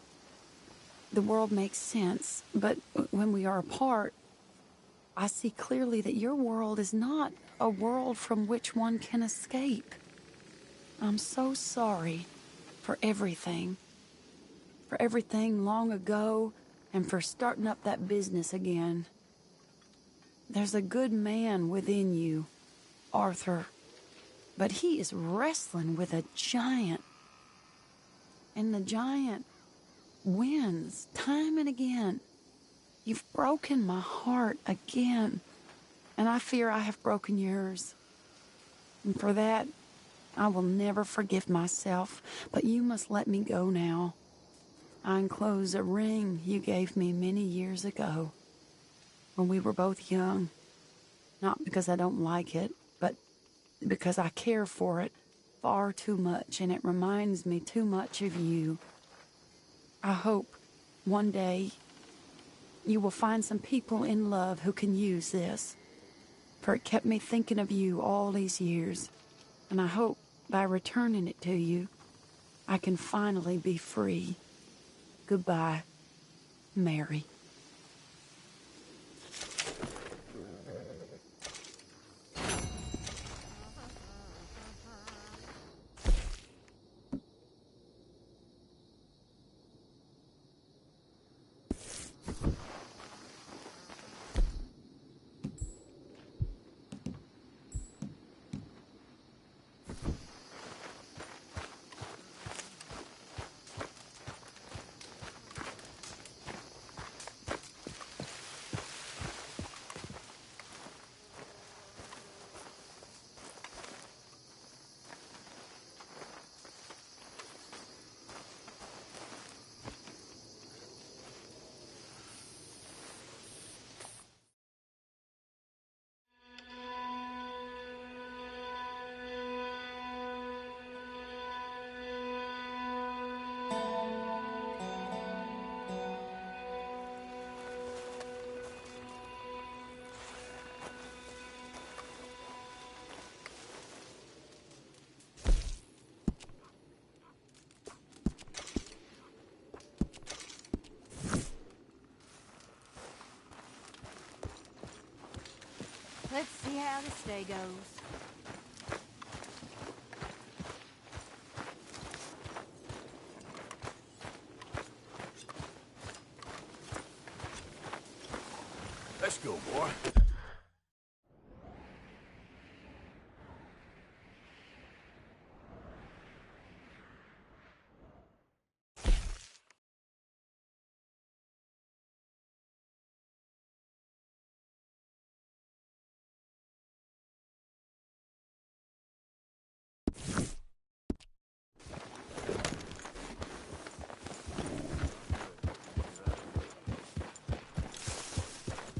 the world makes sense. But when we are apart, I see clearly that your world is not a world from which one can escape. I'm so sorry for everything. For everything long ago, and for starting up that business again. There's a good man within you, Arthur. But he is wrestling with a giant. And the giant wins time and again. You've broken my heart again. And I fear I have broken yours. And for that, I will never forgive myself. But you must let me go now. I enclose a ring you gave me many years ago, when we were both young. Not because I don't like it, but because I care for it far too much, and it reminds me too much of you. I hope one day you will find some people in love who can use this, for it kept me thinking of you all these years, and I hope by returning it to you, I can finally be free. Goodbye, Mary. Let's see how this day goes. Let's go, boy.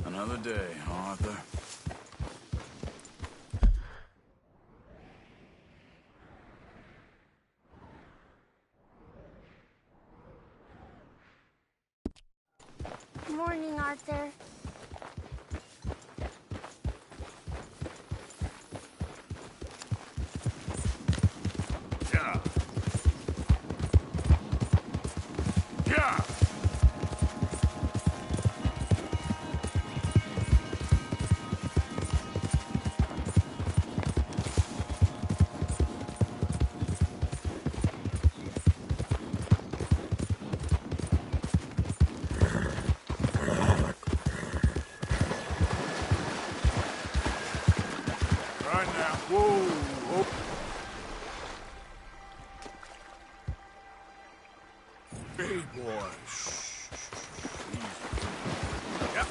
Another day, Arthur. Morning, Arthur. Yeah. Yeah. Right now. Whoa. Oh. Hey, boy. Yep.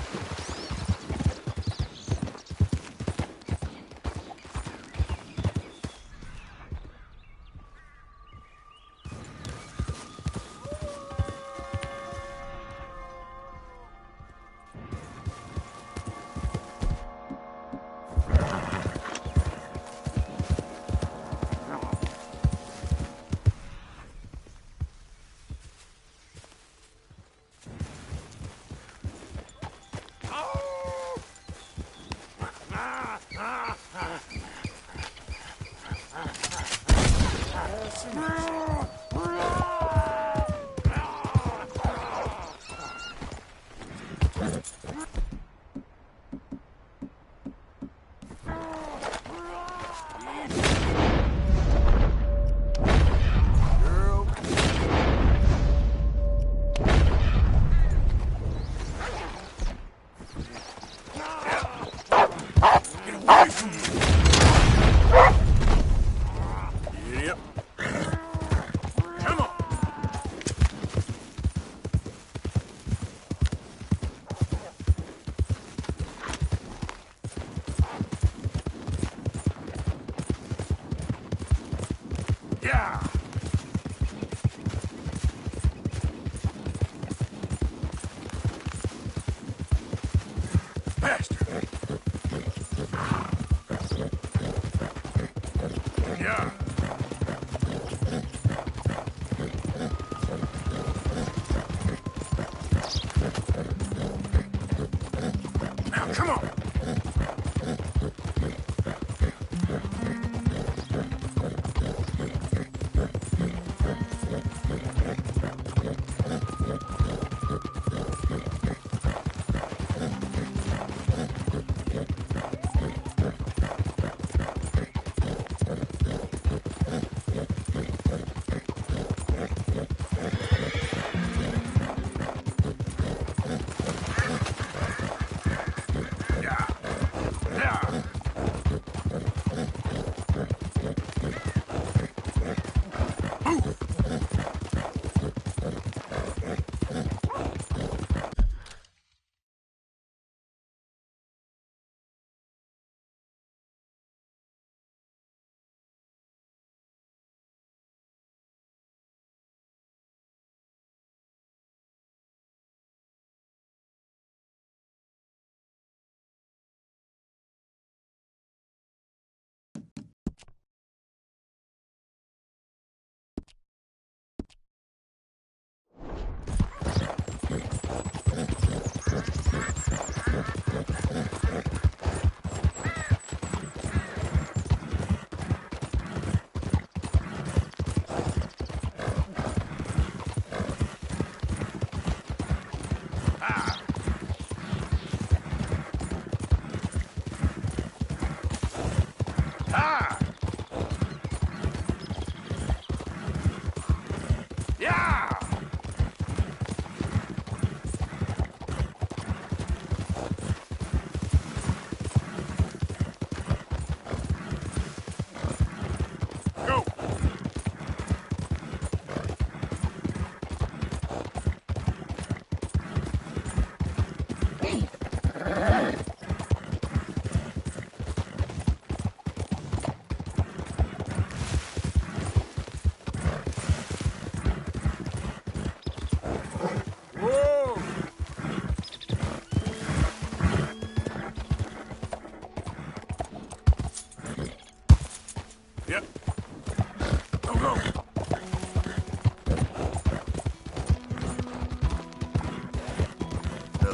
Yeah! Bastard! Yeah! Now, come on!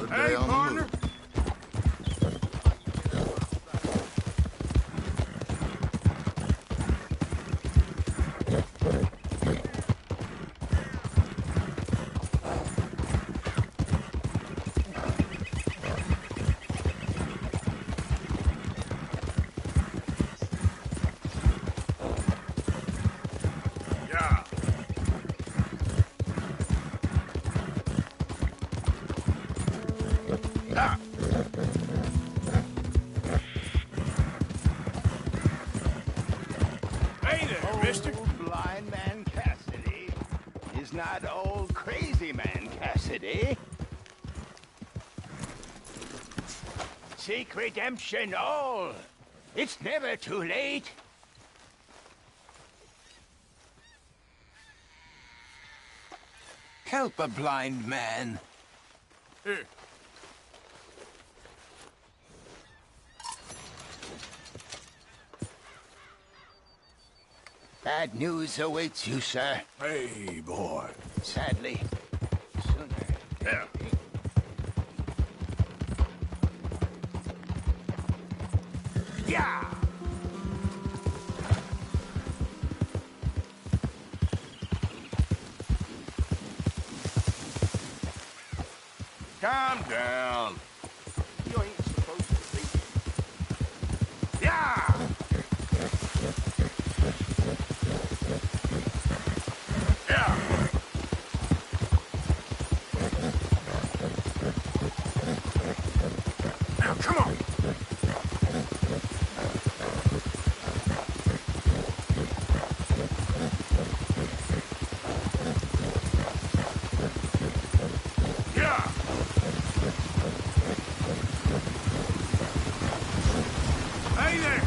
Hey, partner! Blind man Cassidy is not old crazy man Cassidy. Seek redemption all. It's never too late. Help a blind man. Here. Bad news awaits you, sir. Hey, boy. Sadly, sooner. Yeah. Yeah! Calm down. You ain't supposed to be. Yeah! Now, come on! Yeah! Hey there!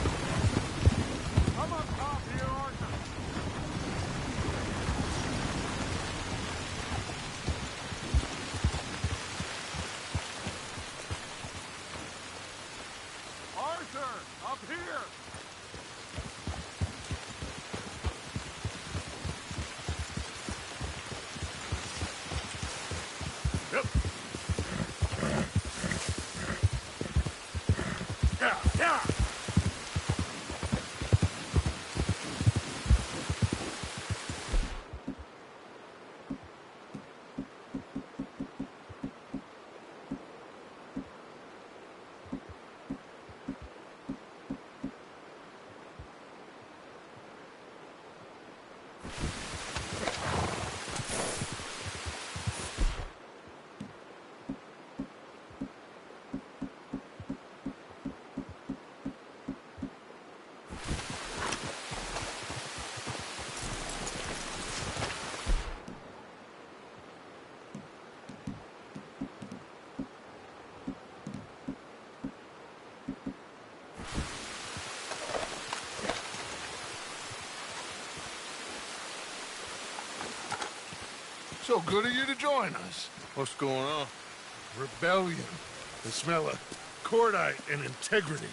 So good of you to join us. What's going on? Rebellion. The smell of cordite and integrity.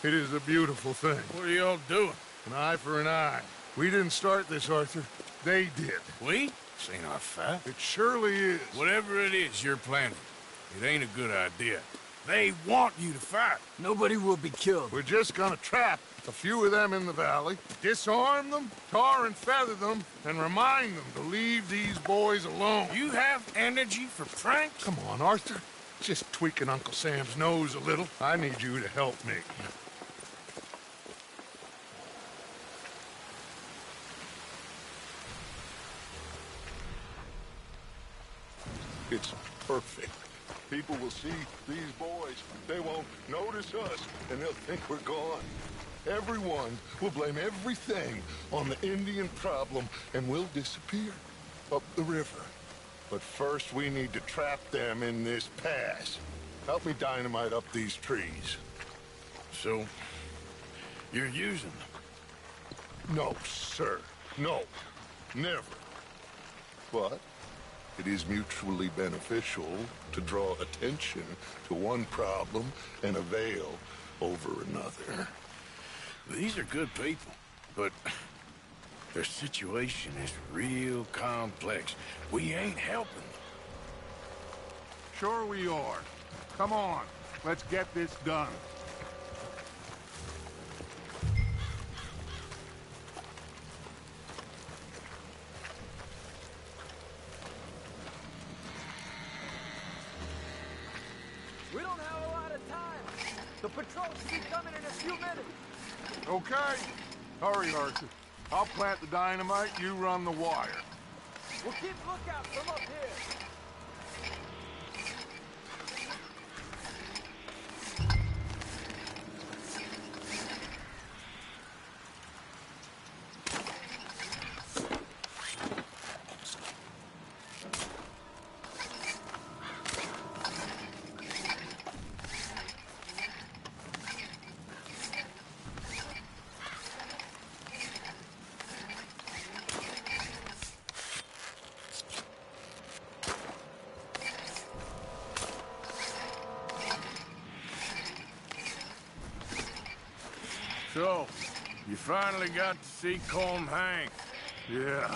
It is a beautiful thing. What are y'all doing? An eye for an eye. We didn't start this, Arthur. They did. We? This ain't our fight. It surely is. Whatever it is you're planning, it ain't a good idea. They want you to fight. Nobody will be killed. We're just gonna trap a few of them in the valley, disarm them, tar and feather them, and remind them to leave these boys alone. You have energy for pranks? Come on, Arthur. Just tweaking Uncle Sam's nose a little. I need you to help me. It's perfect. People will see these boys. They won't notice us, and they'll think we're gone. Everyone will blame everything on the Indian problem, and we'll disappear up the river. But first, we need to trap them in this pass. Help me dynamite up these trees. So, you're using them? No, sir. No. Never. But it is mutually beneficial to draw attention to one problem and a veil over another. These are good people, but their situation is real complex. We ain't helping them. Sure we are. Come on, let's get this done. We don't have a lot of time. The patrol should be coming in a few minutes. Okay. Hurry, Arthur. I'll plant the dynamite, you run the wire. We'll keep lookout from up here. So, you finally got to see Colm hang. Yeah.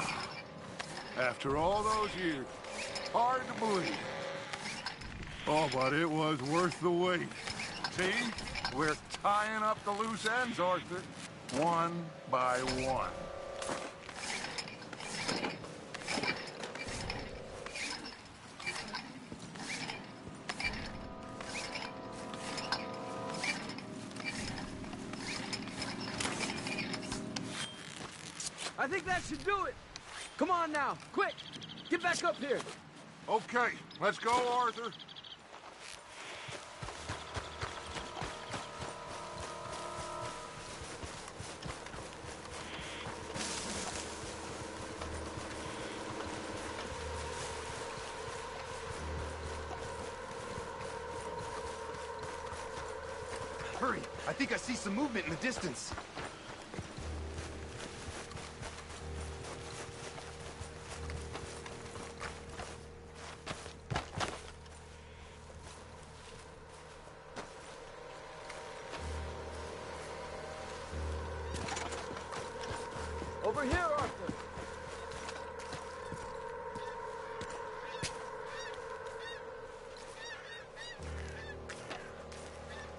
After all those years. Hard to believe. Oh, but it was worth the wait. See? We're tying up the loose ends, Arthur. One by one. I think that should do it. Come on now, quick. Get back up here. Okay, let's go, Arthur. Hurry! I think I see some movement in the distance. Over here, Arthur.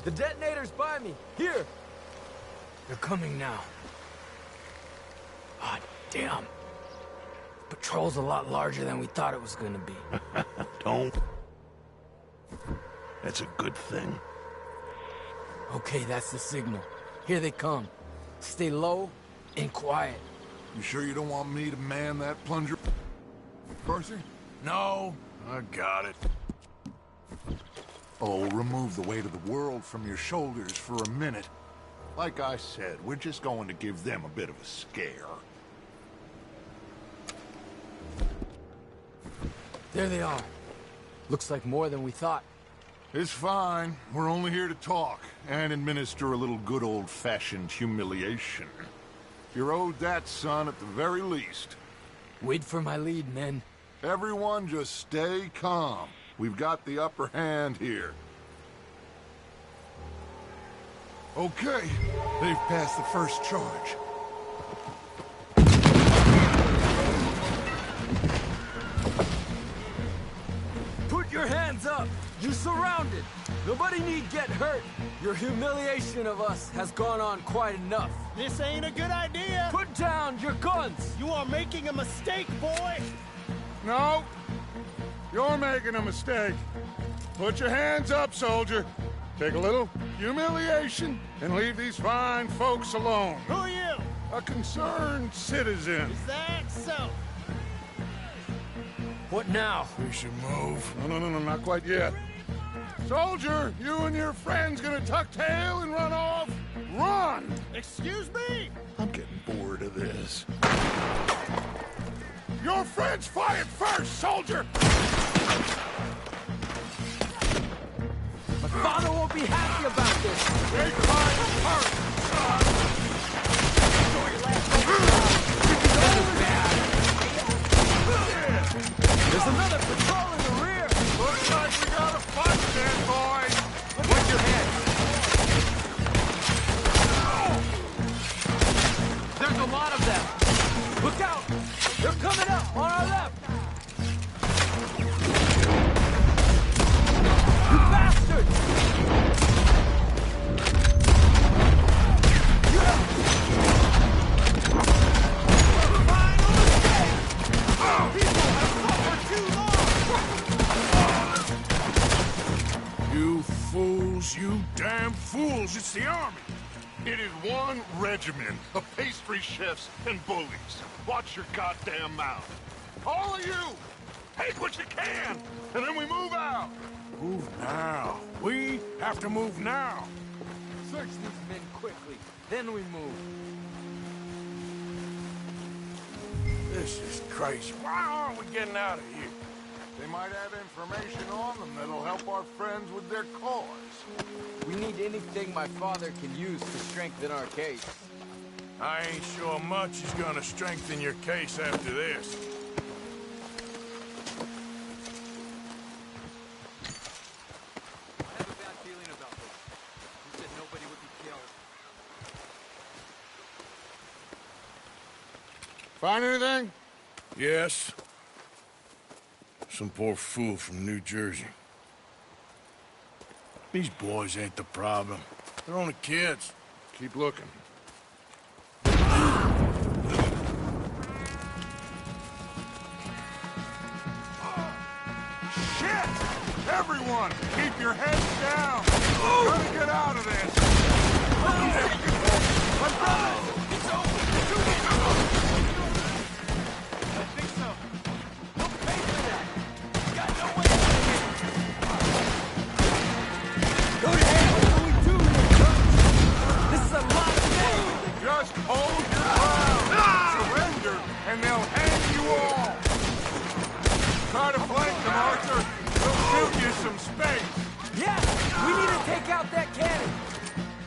The detonator's by me. Here. They're coming now. Ah, damn. Patrol's a lot larger than we thought it was gonna be. Don't. That's a good thing. Okay, that's the signal. Here they come. Stay low and quiet. You sure you don't want me to man that plunger, Arthur? No, I got it. Oh, remove the weight of the world from your shoulders for a minute. Like I said, we're just going to give them a bit of a scare. There they are. Looks like more than we thought. It's fine. We're only here to talk and administer a little good old-fashioned humiliation. You're owed that, son, at the very least. Wait for my lead, men. Everyone just stay calm. We've got the upper hand here. Okay, they've passed the first charge. Put your hands up! You're surrounded! Nobody need get hurt! Your humiliation of us has gone on quite enough. This ain't a good idea! Put down your guns! You are making a mistake, boy! No, you're making a mistake. Put your hands up, soldier. Take a little humiliation and leave these fine folks alone. Who are you? A concerned citizen. Is that so? What now? We should move. No, not quite yet. Soldier, you and your friends gonna tuck tail and run off? Run! Excuse me? I'm getting bored of this. Your friends fired first, soldier! My father won't be happy about this! They fired first! There's another patrol in the rear! Looks like we got a fight then, boys! Watch your head! There's a lot of them! Look out! They're coming up on our left! You bastards! You fools, you damn fools, it's the army. It is one regiment of pastry chefs and bullies. Watch your goddamn mouth. All of you, take what you can, and then we move out. Move now. We have to move now. Search these men quickly, then we move. This is crazy. Why aren't we getting out of here? They might have information on them that'll help our friends with their cause. We need anything my father can use to strengthen our case. I ain't sure much is gonna strengthen your case after this. I have a bad feeling about this. He said nobody would be killed. Find anything? Yes. Some poor fool from New Jersey. These boys ain't the problem. They're only kids. Keep looking. Shit! Everyone, keep your heads down. We're gonna get out of this. My brother! It's over! I think so. Don't pay for that! You got no way out of here! Go to hell! Only 2 minutes, This is a lot of men! Just hold your ground. Surrender, and they'll hang you all. Try to flank them, Arthur. They'll shoot you some space. Yes! We need to take out that cannon!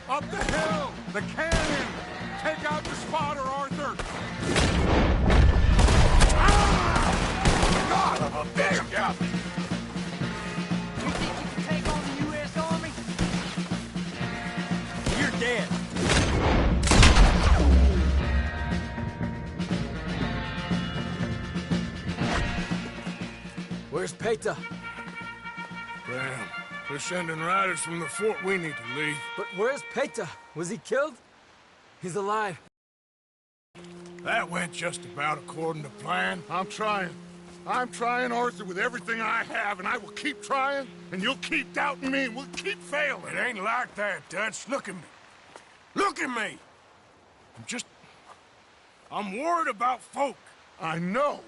Up the hill! The cannon! Take out the spotter, Arthur! God, I'm a big guy! You think you can take on the U.S. Army? You're dead. Where's Peta? Damn. They're sending riders from the fort. We need to leave. But where's Peta? Was he killed? He's alive. That went just about according to plan. I'm trying, Arthur, with everything I have, and I will keep trying, and you'll keep doubting me, and we'll keep failing. It ain't like that, Dutch. Look at me. Look at me! I'm worried about folk. I know.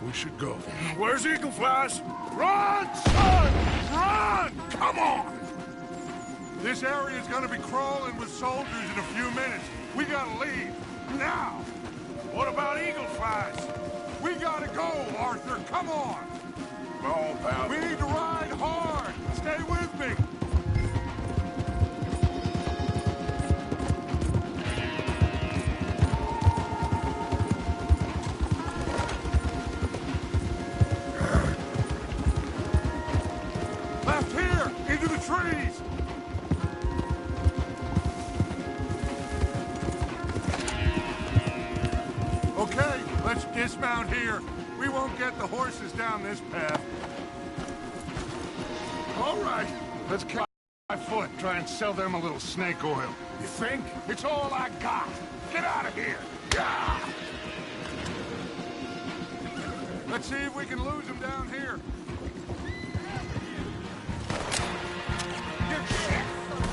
We should go. Where's Eagle Flies? Run, son! Run! Come on! This area's gonna be crawling with soldiers in a few minutes. We gotta leave. Now! What about Eagle Flies? We gotta go, Arthur. Come on! Come on, pal. We need to ride hard. Stay with me. Dismount here. We won't get the horses down this path. All right, let's cut my foot, try and sell them a little snake oil. You think? It's all I got. Get out of here. Yeah! Let's see if we can lose them down here.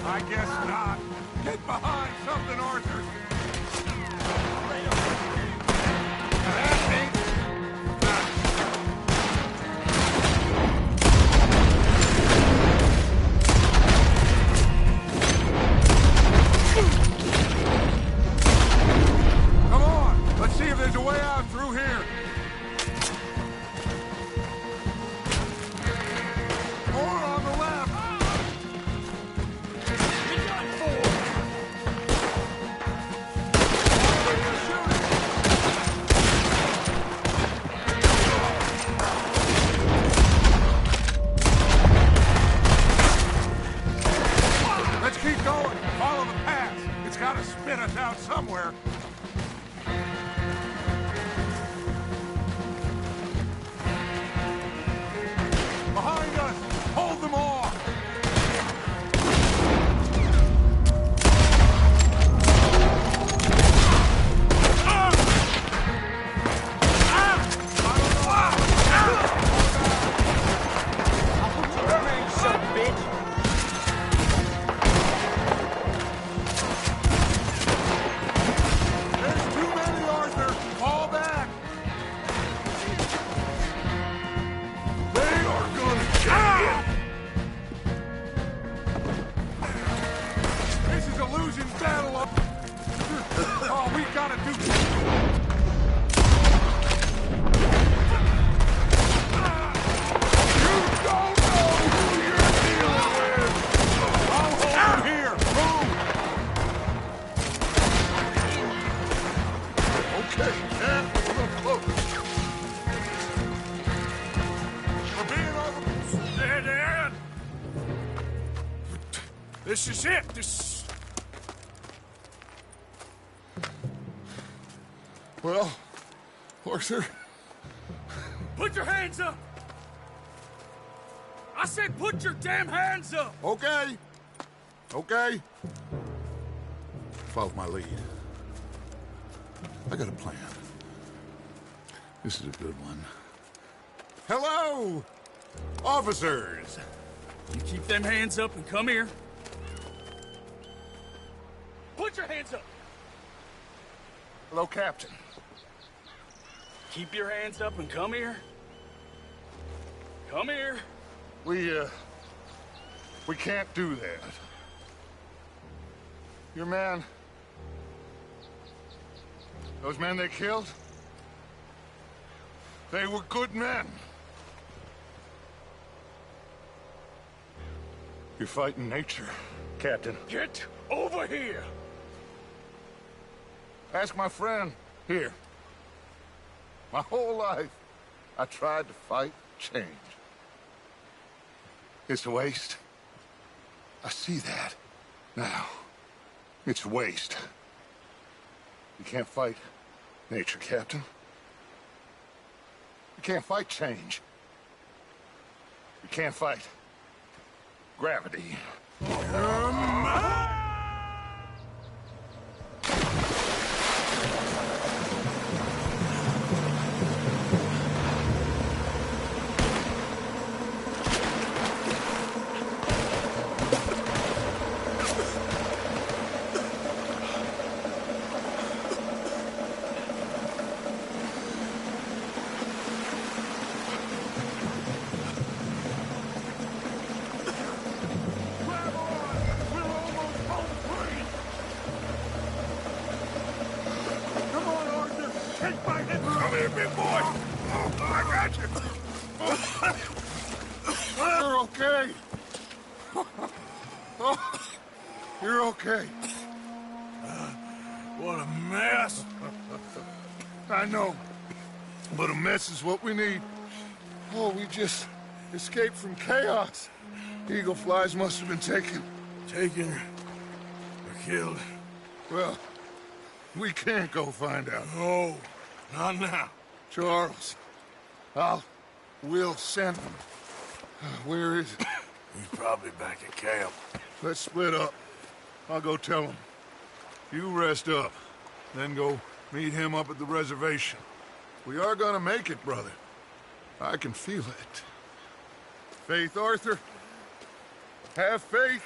I guess not. Get behind something, Arthur. That ain't... Come on, let's see if there's a way out through here. More on the left. Let's keep going. Follow the path. It's got to spit us out somewhere. Behind us! Hold them off! There's too many, Arthur! Fall back! They are gonna get hit! This is a losing battle! Oh, we gotta do... You don't know who you're dealing with! I'll hold you here! Move! Okay, yeah, we're close. We're being over... Dead end! This is it! Well, Arthur... Put your hands up! I said put your damn hands up! Okay. Okay. Follow my lead. I got a plan. This is a good one. Hello, officers! You keep them hands up and come here. Put your hands up! Hello, Captain. Keep your hands up and come here. Come here. We can't do that. Your man... Those men they killed? They were good men. You're fighting nature, Captain. Get over here! Ask my friend here. My whole life, I tried to fight change. It's a waste. I see that now. It's a waste. You can't fight nature, Captain. You can't fight change. You can't fight gravity. You're okay. You're okay. What a mess. I know, but a mess is what we need. Oh, we just escaped from chaos. Eagle flies must have been taken. Taken or killed? Well, we can't go find out. No, not now. Charles. We'll send him. Where is he? He's probably back at camp. Let's split up. I'll go tell him. You rest up, then go meet him up at the reservation. We are gonna make it, brother. I can feel it. Faith, Arthur. Have faith.